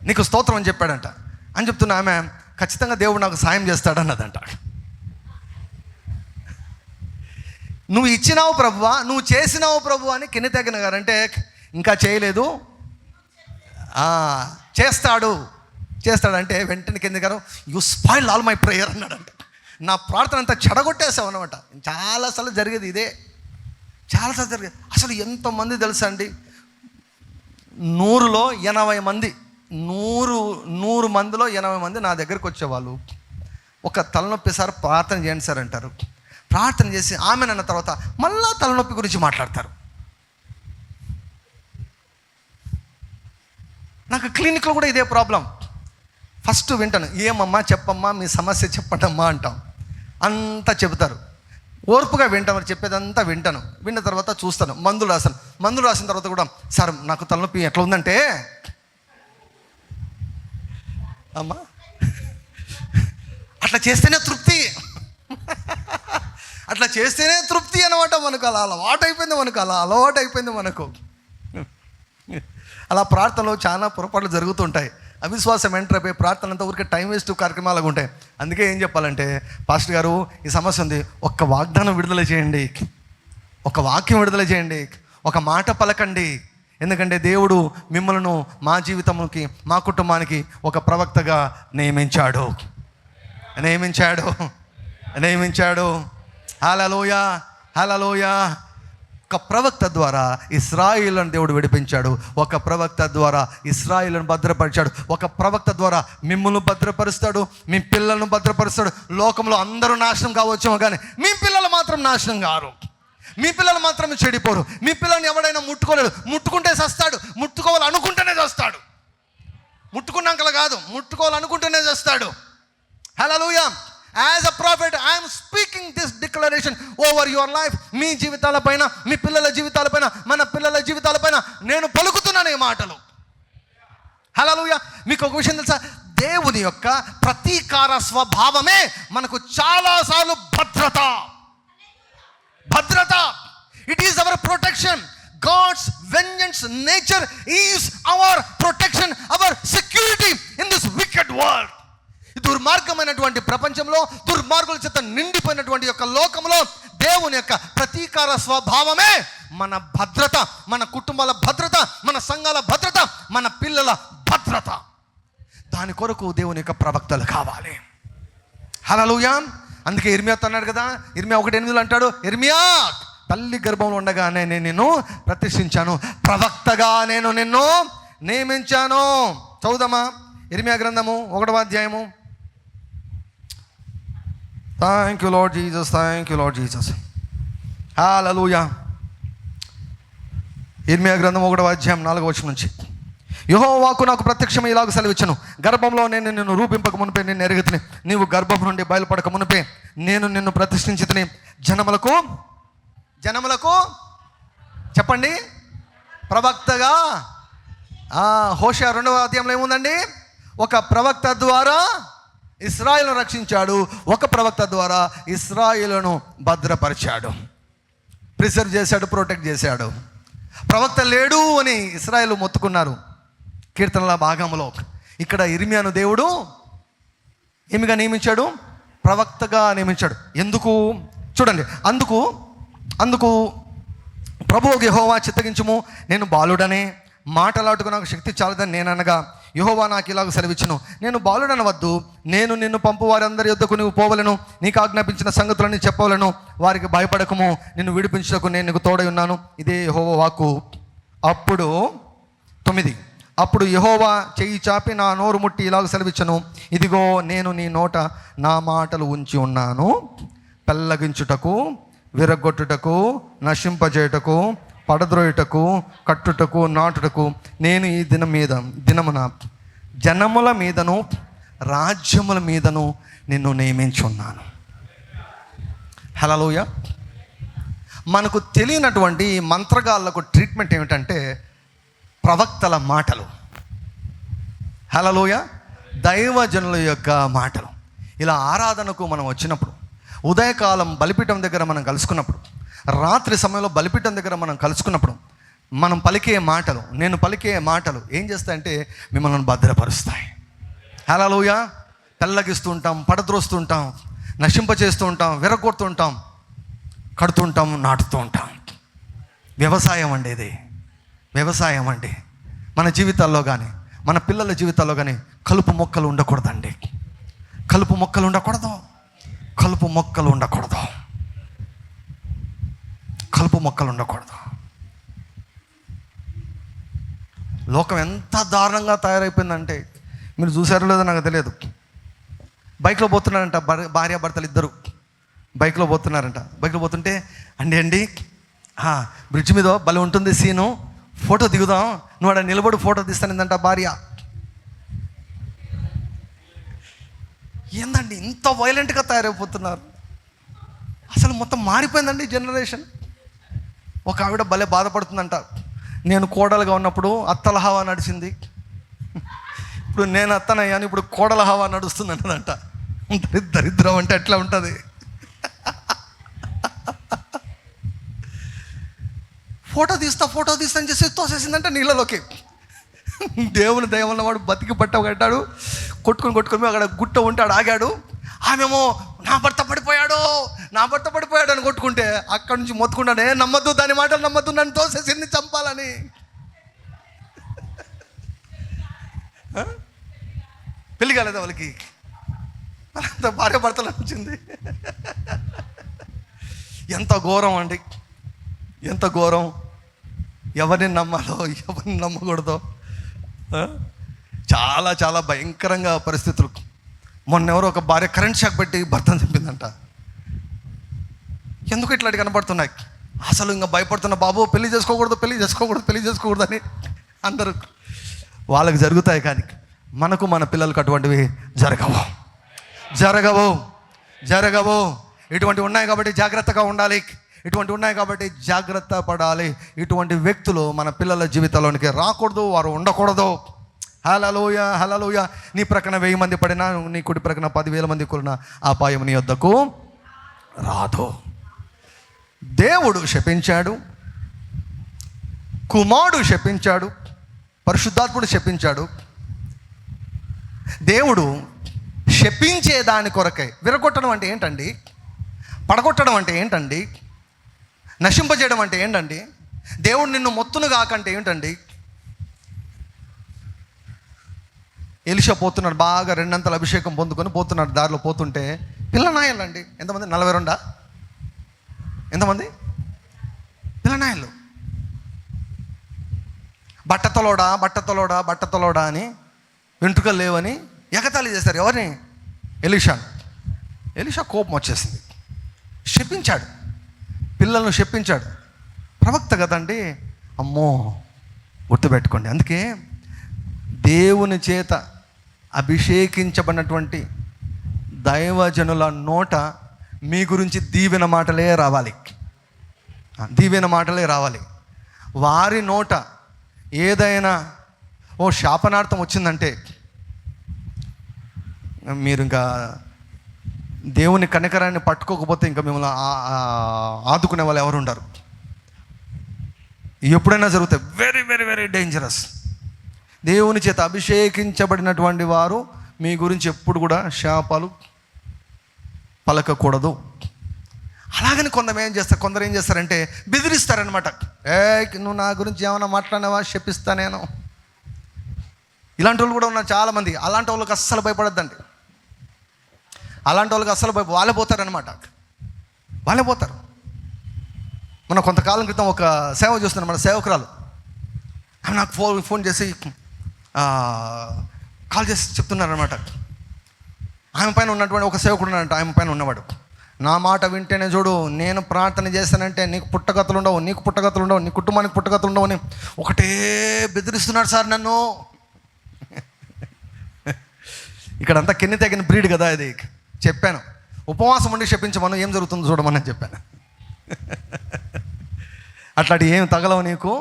నీకు స్తోత్రం అని చెప్పాడంట. అని చెప్తున్నా ఆమె ఖచ్చితంగా దేవుడు నాకు సాయం చేస్తాడన్నదంట. నువ్వు ఇచ్చినావు ప్రభువా, నువ్వు చేసినావు ప్రభు అని కింద తగిన గారంటే ఇంకా చేయలేదు, చేస్తాడంటే వెంటనే కింద గారు you spoil all my prayer అన్నాడంట. నా ప్రార్థన అంతా చెడగొట్టేసావు అనమాట. చాలాసార్లు జరిగేది ఇదే, చాలాసార్లు జరిగేది. అసలు ఎంతమంది తెలుసా అండి, 100లో 80 మంది, 100 మందిలో 80 మంది నా దగ్గరికి వచ్చేవాళ్ళు. ఒక తలనొప్పి సార్ ప్రార్థన చేయండి సార్ అంటారు. ప్రార్థన చేసి ఆమె అన్న తర్వాత మళ్ళా తలనొప్పి గురించి మాట్లాడతారు. నాకు క్లినిక్లో కూడా ఇదే ప్రాబ్లం. ఫస్ట్ వింటాను, ఏమమ్మా చెప్పమ్మా మీ సమస్య చెప్పటమ్మా అంటాం. అంతా చెబుతారు, ఓర్పుగా వింటాం, చెప్పేదంతా వింటాను. విన్న తర్వాత చూస్తాను, మందులు రాస్తాను. మందులు రాసిన తర్వాత కూడా సార్ నాకు తలనొప్పి ఎట్లా ఉందంటే, అమ్మా అట్లా చేస్తేనే తృప్తి, అట్లా చేస్తేనే తృప్తి అనమాట. మనకు అలా అలవాటు అయిపోయింది మనకు. అలా ప్రార్థనలో చాలా పొరపాట్లు జరుగుతుంటాయి. అవిశ్వాసం ఎంటర్ అయిపోయి ప్రార్థన అంతా ఊరికే టైం వేస్ట్ కార్యక్రమాలు ఉంటాయి. అందుకే ఏం చెప్పాలంటే, పాస్టర్ గారు ఈ సమస్య ఉంది, ఒక్క వాగ్దానం విడుదల చేయండి, ఒక వాక్యం విడుదల చేయండి, ఒక మాట పలకండి. ఎందుకంటే దేవుడు మిమ్మల్ని మా జీవితంకి మా కుటుంబానికి ఒక ప్రవక్తగా నియమించాడు. హల్లెలూయా, హల్లెలూయా. ఒక ప్రవక్త ద్వారా ఇశ్రాయేలును దేవుడు విడిపించాడు. ఒక ప్రవక్త ద్వారా ఇశ్రాయేలును భద్రపరిచాడు. ఒక ప్రవక్త ద్వారా మిమ్మల్ని భద్రపరుస్తాడు, మీ పిల్లలను భద్రపరుస్తాడు. లోకంలో అందరూ నాశనం కావచ్చేమో కానీ మీ పిల్లలు మాత్రం నాశనం కారు. మీ పిల్లలు మాత్రం చెడిపోరు. మీ పిల్లల్ని ఎవడైనా ముట్టుకోలేడు. ముట్టుకుంటే చస్తాడు, ముట్టుకోవాలనుకుంటేనే చేస్తాడు. ముట్టుకున్నాకలా కాదు, ముట్టుకోవాలనుకుంటేనే చేస్తాడు. హల్లెలూయా. As a prophet, I am speaking this declaration over your life. మీ జీవితాలపైన, మీ పిల్లల జీవితాలపైన, మన పిల్లల జీవితాలపైన నేను పలుకుతున్నాను ఈ మాటలు. హల్లెలూయా. మీకు ఒక విషయం తెలుసా, దేవుని యొక్క ప్రతీకార స్వభావమే మనకు చాలాసార్లు భద్రత. It is our protection. God's vengeance nature is our protection, our security in this wicked world. దుర్మార్గమైనటువంటి ప్రపంచంలో, దుర్మార్గుల చేత నిండిపోయినటువంటి యొక్క లోకంలో దేవుని యొక్క ప్రతీకార స్వభావమే మన భద్రత, మన కుటుంబాల భద్రత, మన సంఘాల భద్రత, మన పిల్లల భద్రత. దాని కొరకు దేవుని యొక్క ప్రవక్తలు కావాలి. హల్లెలూయా. అందుకే ఇర్మియాతో అన్నాడు కదా, ఇర్మియా 1:8 అంటాడు, ఇర్మియా తల్లి గర్భంలో ఉండగానే నేను నిన్ను ప్రతిష్ఠించాను, ప్రవక్తగా నేను నిన్ను నియమించాను. చదువుదామా ఇర్మియా గ్రంథము 1వ అధ్యాయము. Thank you Lord Jesus. హల్లెలూయా. ఇర్మియా గ్రంథం 1వ అధ్యాయం 4వ వచనం నుంచి, యెహోవా వాక్కు నాకు ప్రత్యక్షమై ఇలాగ సెలవిచ్చెను, గర్భంలో నేను నిన్ను రూపింపక మునిపే నిన్ను ఎరుగుతిని, నీవు గర్భం నుండి బయలుపడక మునిపే నేను నిన్ను ప్రతిష్ఠించితిని, జనములకు చెప్పండి ప్రవక్తగా. హోషేయ 2వ అధ్యాయంలో ఏముందండి? ఒక ప్రవక్త ద్వారా ఇశ్రాయేలును రక్షించాడు, ఒక ప్రవక్త ద్వారా ఇశ్రాయేలును భద్రపరిచాడు, ప్రిజర్వ్ చేశాడు, ప్రొటెక్ట్ చేశాడు. ప్రవక్త లేడు అని ఇశ్రాయేలు మొత్తుకున్నారు కీర్తనల భాగంలో. ఇక్కడ ఇర్మియాను దేవుడు ఏమిగా నియమించాడు? ప్రవక్తగా నియమించాడు. ఎందుకు? చూడండి, అందుకు ప్రభువు యెహోవా చిత్తగించుము, నేను బాలుడనే, మాటలాటుకు నాకు శక్తి చాలదని నేననగా యెహోవా నాకు ఇలాగ సెలవిచ్చును, నేను బాలుడనవద్దు, నేను నిన్ను పంపు వారందరి యొద్దకు నీవు పోవలను, నీకు ఆజ్ఞాపించిన సంగతులన్నీ చెప్పవలను, వారికి భయపడకము, నిన్ను విడిపించుటకు నేను నీకు తోడై ఉన్నాను. ఇదే యెహోవా వాక్కు. అప్పుడు 9, అప్పుడు యెహోవా చెయ్యి చాపి నా నోరు ముట్టి ఇలాగ సెలవిచ్చును, ఇదిగో నేను నీ నోట నా మాటలు ఉంచి ఉన్నాను, పెళ్ళగించుటకు, విరగొట్టుటకు, నశింపజేయుటకు, పడద్రోయుటకు, కట్టుటకు, నాటుటకు నేను ఈ దినమున జనముల మీదను రాజ్యముల మీదను నిన్ను నియమించున్నాను. హల్లెలూయా. మనకు తెలియనటువంటి మంత్రగాళ్ళకు ట్రీట్మెంట్ ఏమిటంటే ప్రవక్తల మాటలు. హల్లెలూయా. దైవజనుల యొక్క మాటలు. ఇలా ఆరాధనకు మనం వచ్చినప్పుడు, ఉదయకాలం బలిపీఠం దగ్గర మనం కలుసుకున్నప్పుడు, రాత్రి సమయంలో బలిపీఠం దగ్గర మనం కలుసుకున్నప్పుడు మనం పలికే మాటలు, నేను పలికే మాటలు ఏం చేస్తాయంటే మిమ్మల్ని భద్రపరుస్తాయి. హల్లెలూయా. తెల్లగిస్తూ ఉంటాం, పడద్రోస్తూ ఉంటాం, నశింపచేస్తూ ఉంటాం, విరగొడుతూ ఉంటాం, కడుతుంటాం, నాటుతూ ఉంటాం. వ్యవసాయం అండి ఇది. వ్యవసాయం అండి. మన జీవితాల్లో కానీ మన పిల్లల జీవితాల్లో కానీ కలుపు మొక్కలు ఉండకూడదండి. కలుపు మొక్కలు ఉండకూడదు. కలుపు మొక్కలు ఉండకూడదు. కలుపు మొక్కలు ఉండకూడదు. లోకం ఎంత దారుణంగా తయారైపోయిందంటే మీరు చూసారో లేదో నాకు తెలియదు. బైక్లో పోతున్నారంట, భార్యాభర్తలు ఇద్దరు బైక్లో పోతున్నారంట. బైక్లో పోతుంటే అండి బ్రిడ్జ్ మీద భలే ఉంటుంది సీను, ఫోటో దిగుదాం, నువ్వు అక్కడ నిలబడి ఫోటో తీస్తానందంట భార్య. ఏందండి ఇంత వైలెంట్గా తయారైపోతున్నారు? అసలు మొత్తం మారిపోయిందండి జనరేషన్. ఒక ఆవిడ భలే బాధపడుతుందంట, నేను కోడలుగా ఉన్నప్పుడు అత్తల హవా నడిచింది, ఇప్పుడు నేను అత్తనయ్యాను, ఇప్పుడు కోడల హవా నడుస్తుంది అంటదంట. దరిద్రం అంటే ఎట్లా ఉంటుంది? ఫోటో తీస్తా అని చేసి తోసేసిందంట నీళ్ళలోకి. దేవుని దయ వల్ల వాడు బతికి పట్టగట్టాడు. కొట్టుకొని అక్కడ గుట్ట ఉంటాడు, ఆగాడు. ఆమెమో నా భర్త పడిపోయాడు అని కొట్టుకుంటే అక్కడి నుంచి మొత్తుకుంటానే, నమ్మద్దు దాని మాటలు నమ్మద్దు, నన్ను తోసేసింది చంపాలని. పెళ్ళి కాలేదా వాళ్ళకి? అంత భార్య భర్తలు వచ్చింది. ఎంత ఘోరం అండి, ఎంత ఘోరం. ఎవరిని నమ్మాలో ఎవరిని నమ్మకూడదో చాలా చాలా భయంకరంగా పరిస్థితులు. మొన్నెవరో ఒక భార్య కరెంట్ షాక్ పెట్టి భర్తను చంపిందంట. ఎందుకు ఇట్లాంటి కనపడుతున్నాయి? అసలు ఇంకా భయపడుతున్న, బాబు పెళ్లి చేసుకోకూడదు అని అందరూ. వాళ్ళకి జరుగుతాయి కానీ మనకు మన పిల్లలకు అటువంటివి జరగవు. ఇటువంటి ఉన్నాయి కాబట్టి జాగ్రత్తగా ఉండాలి. ఇటువంటి ఉన్నాయి కాబట్టి జాగ్రత్త పడాలి. ఇటువంటి వ్యక్తులు మన పిల్లల జీవితంలోనికి రాకూడదు, వారు ఉండకూడదు. హల్లెలూయా. నీ ప్రక్కన 1000 మంది పడినా, నీ కుడి ప్రక్కన 10,000 మంది కూలినా అపాయం నీ వద్దకు రాదు. దేవుడు శపించాడు, కుమారుడు శపించాడు, పరిశుద్ధాత్ముడు శపించాడు. దేవుడు శపించే దాని కొరకై. విరగొట్టడం అంటే ఏంటండి? పడగొట్టడం అంటే ఏంటండి? నశింపజేయడం అంటే ఏంటండి? దేవుడు నిన్ను మొత్తును కాకంటే ఏంటండి? ఎలీషా పోతున్నాడు, బాగా 2 అంతల అభిషేకం పొందుకొని పోతున్నాడు. దారిలో పోతుంటే పిల్లనాయలండి. ఎంతమంది? 42 ఎంతమంది పిల్లనాయలు? బట్టతలోడా అని, వెంట్రుకలు లేవని ఎగతాళి చేశారు. ఎవరిని? ఎలీషా కోపం వచ్చేసింది, శపించాడు, పిల్లలను శపించాడు. ప్రవక్త కదండి, అమ్మో గుర్తుపెట్టుకోండి. అందుకే దేవుని చేత అభిషేకించబడినటువంటి దైవజనుల నోట మీ గురించి దీవెన మాటలే రావాలి. దీవెన మాటలే రావాలి. వారి నోట ఏదైనా శాపనార్థం వచ్చిందంటే మీరు ఇంకా దేవుని కనికరాన్ని పట్టుకోకపోతే ఇంకా మిమ్మల్ని ఆదుకునే వాళ్ళు ఎవరు ఉండరు. ఎప్పుడైనా జరుగుతాయి. Very very very dangerous. దేవుని చేత అభిషేకించబడినటువంటి వారు మీ గురించి ఎప్పుడు కూడా శాపాలు పలకకూడదు. అలాగని కొందరు ఏం చేస్తారంటే బెదిరిస్తారనమాట. నువ్వు నా గురించి ఏమైనా మాట్లాడినావా చెప్పిస్తా నేను. ఇలాంటి వాళ్ళు కూడా ఉన్నారు చాలామంది. అలాంటి వాళ్ళకి అస్సలు భయపడద్దండి. అలాంటి వాళ్ళకి అస్సలు వాళ్ళే పోతారనమాట. వాళ్ళే పోతారు. మనం కొంతకాలం క్రితం ఒక సేవ చూస్తున్నాం. మన సేవకురాలు ఆమె నాకు ఫోన్ చేసి కాల్ చేసి చెప్తున్నారనమాట. ఆమె పైన ఉన్నటువంటి ఒక సేవకుడు ఉన్నాడంట. ఆమె పైన ఉన్నవాడు, నా మాట వింటేనే చూడు, నేను ప్రార్థన చేస్తానంటే నీకు పుట్టగతులు ఉండవు, నీ కుటుంబానికి పుట్టగతులు ఉండవు అని ఒకటే బెదిరిస్తున్నాడు సార్ నన్ను. ఇక్కడంతా కెన్ని తగిన బ్రీడ్ కదా ఇది. చెప్పాను, ఉపవాసం ఉండి చెప్పించమను, ఏం జరుగుతుందో చూడమని చెప్పాను. అట్లాంటి ఏం తగలవు నీకు.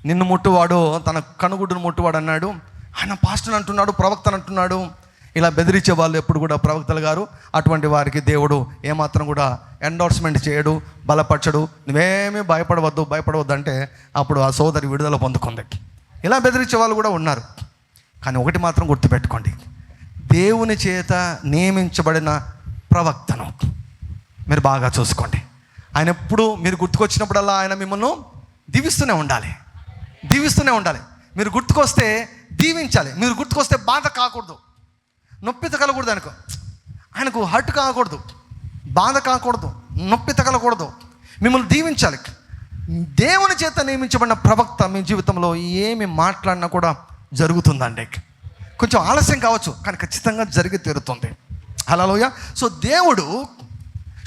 నిన్ను ముట్టువాడు తన కనుగుడ్డును ముట్టువాడు అన్నాడు. ఆయన పాస్టర్ అంటున్నాడు, ప్రవక్తను అంటున్నాడు. ఇలా బెదిరించే వాళ్ళు ఎప్పుడు కూడా ప్రవక్తలు గారు. అటువంటి వారికి దేవుడు ఏమాత్రం కూడా ఎండోర్స్మెంట్ చేయడు, బలపరచడు. నువ్వేమీ భయపడవద్దు అంటే అప్పుడు ఆ సోదరి విడుదల పొందుకుంది. ఇలా బెదిరించే వాళ్ళు కూడా ఉన్నారు. కానీ ఒకటి మాత్రం గుర్తుపెట్టుకోండి, దేవుని చేత నియమించబడిన ప్రవక్తను మీరు బాగా చూసుకోండి. ఆయన ఎప్పుడు మీరు గుర్తుకొచ్చినప్పుడల్లా ఆయన మిమ్మల్ని దీవిస్తూనే ఉండాలి. మీరు గుర్తుకొస్తే దీవించాలి. మీరు గుర్తుకొస్తే బాధ కాకూడదు, నొప్పి తగలకూడదు. ఆయనకు హర్ట్ కాకూడదు, బాధ కాకూడదు, నొప్పి తగలకూడదు. మిమ్మల్ని దీవించాలి. దేవుని చేత నియమించబడిన ప్రవక్త మీ జీవితంలో ఏమి మాట్లాడినా కూడా జరుగుతుందండి. కొంచెం ఆలస్యం కావచ్చు, కానీ ఖచ్చితంగా జరిగి తీరుతుంది. హల్లెలూయా. సో దేవుడు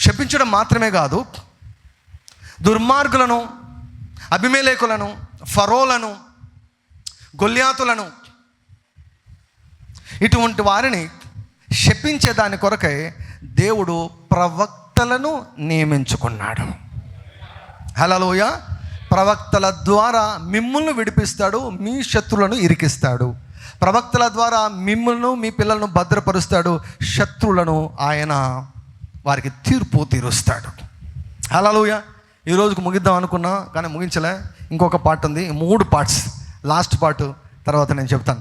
శపించడం మాత్రమే కాదు, దుర్మార్గులను, అబిమెలెకులను, ఫరోలను, గొల్యాతులను, ఇటువంటి వారిని శపించే దాని కొరకై దేవుడు ప్రవక్తలను నియమించుకున్నాడు. హల్లెలూయా. ప్రవక్తల ద్వారా మిమ్మల్ని విడిపిస్తాడు, మీ శత్రువులను ఇరికిస్తాడు. ప్రవక్తల ద్వారా మిమ్మల్ని, మీ పిల్లలను భద్రపరుస్తాడు. శత్రువులను ఆయన వారికి తీర్పు తీరుస్తాడు. హల్లెలూయా. ఈ రోజుకు ముగిద్దాం అనుకున్నా కానీ ముగించలే. ఇంకొక పార్ట్ ఉంది, 3 పార్ట్స్. లాస్ట్ పార్ట్ తర్వాత నేను చెప్తాను.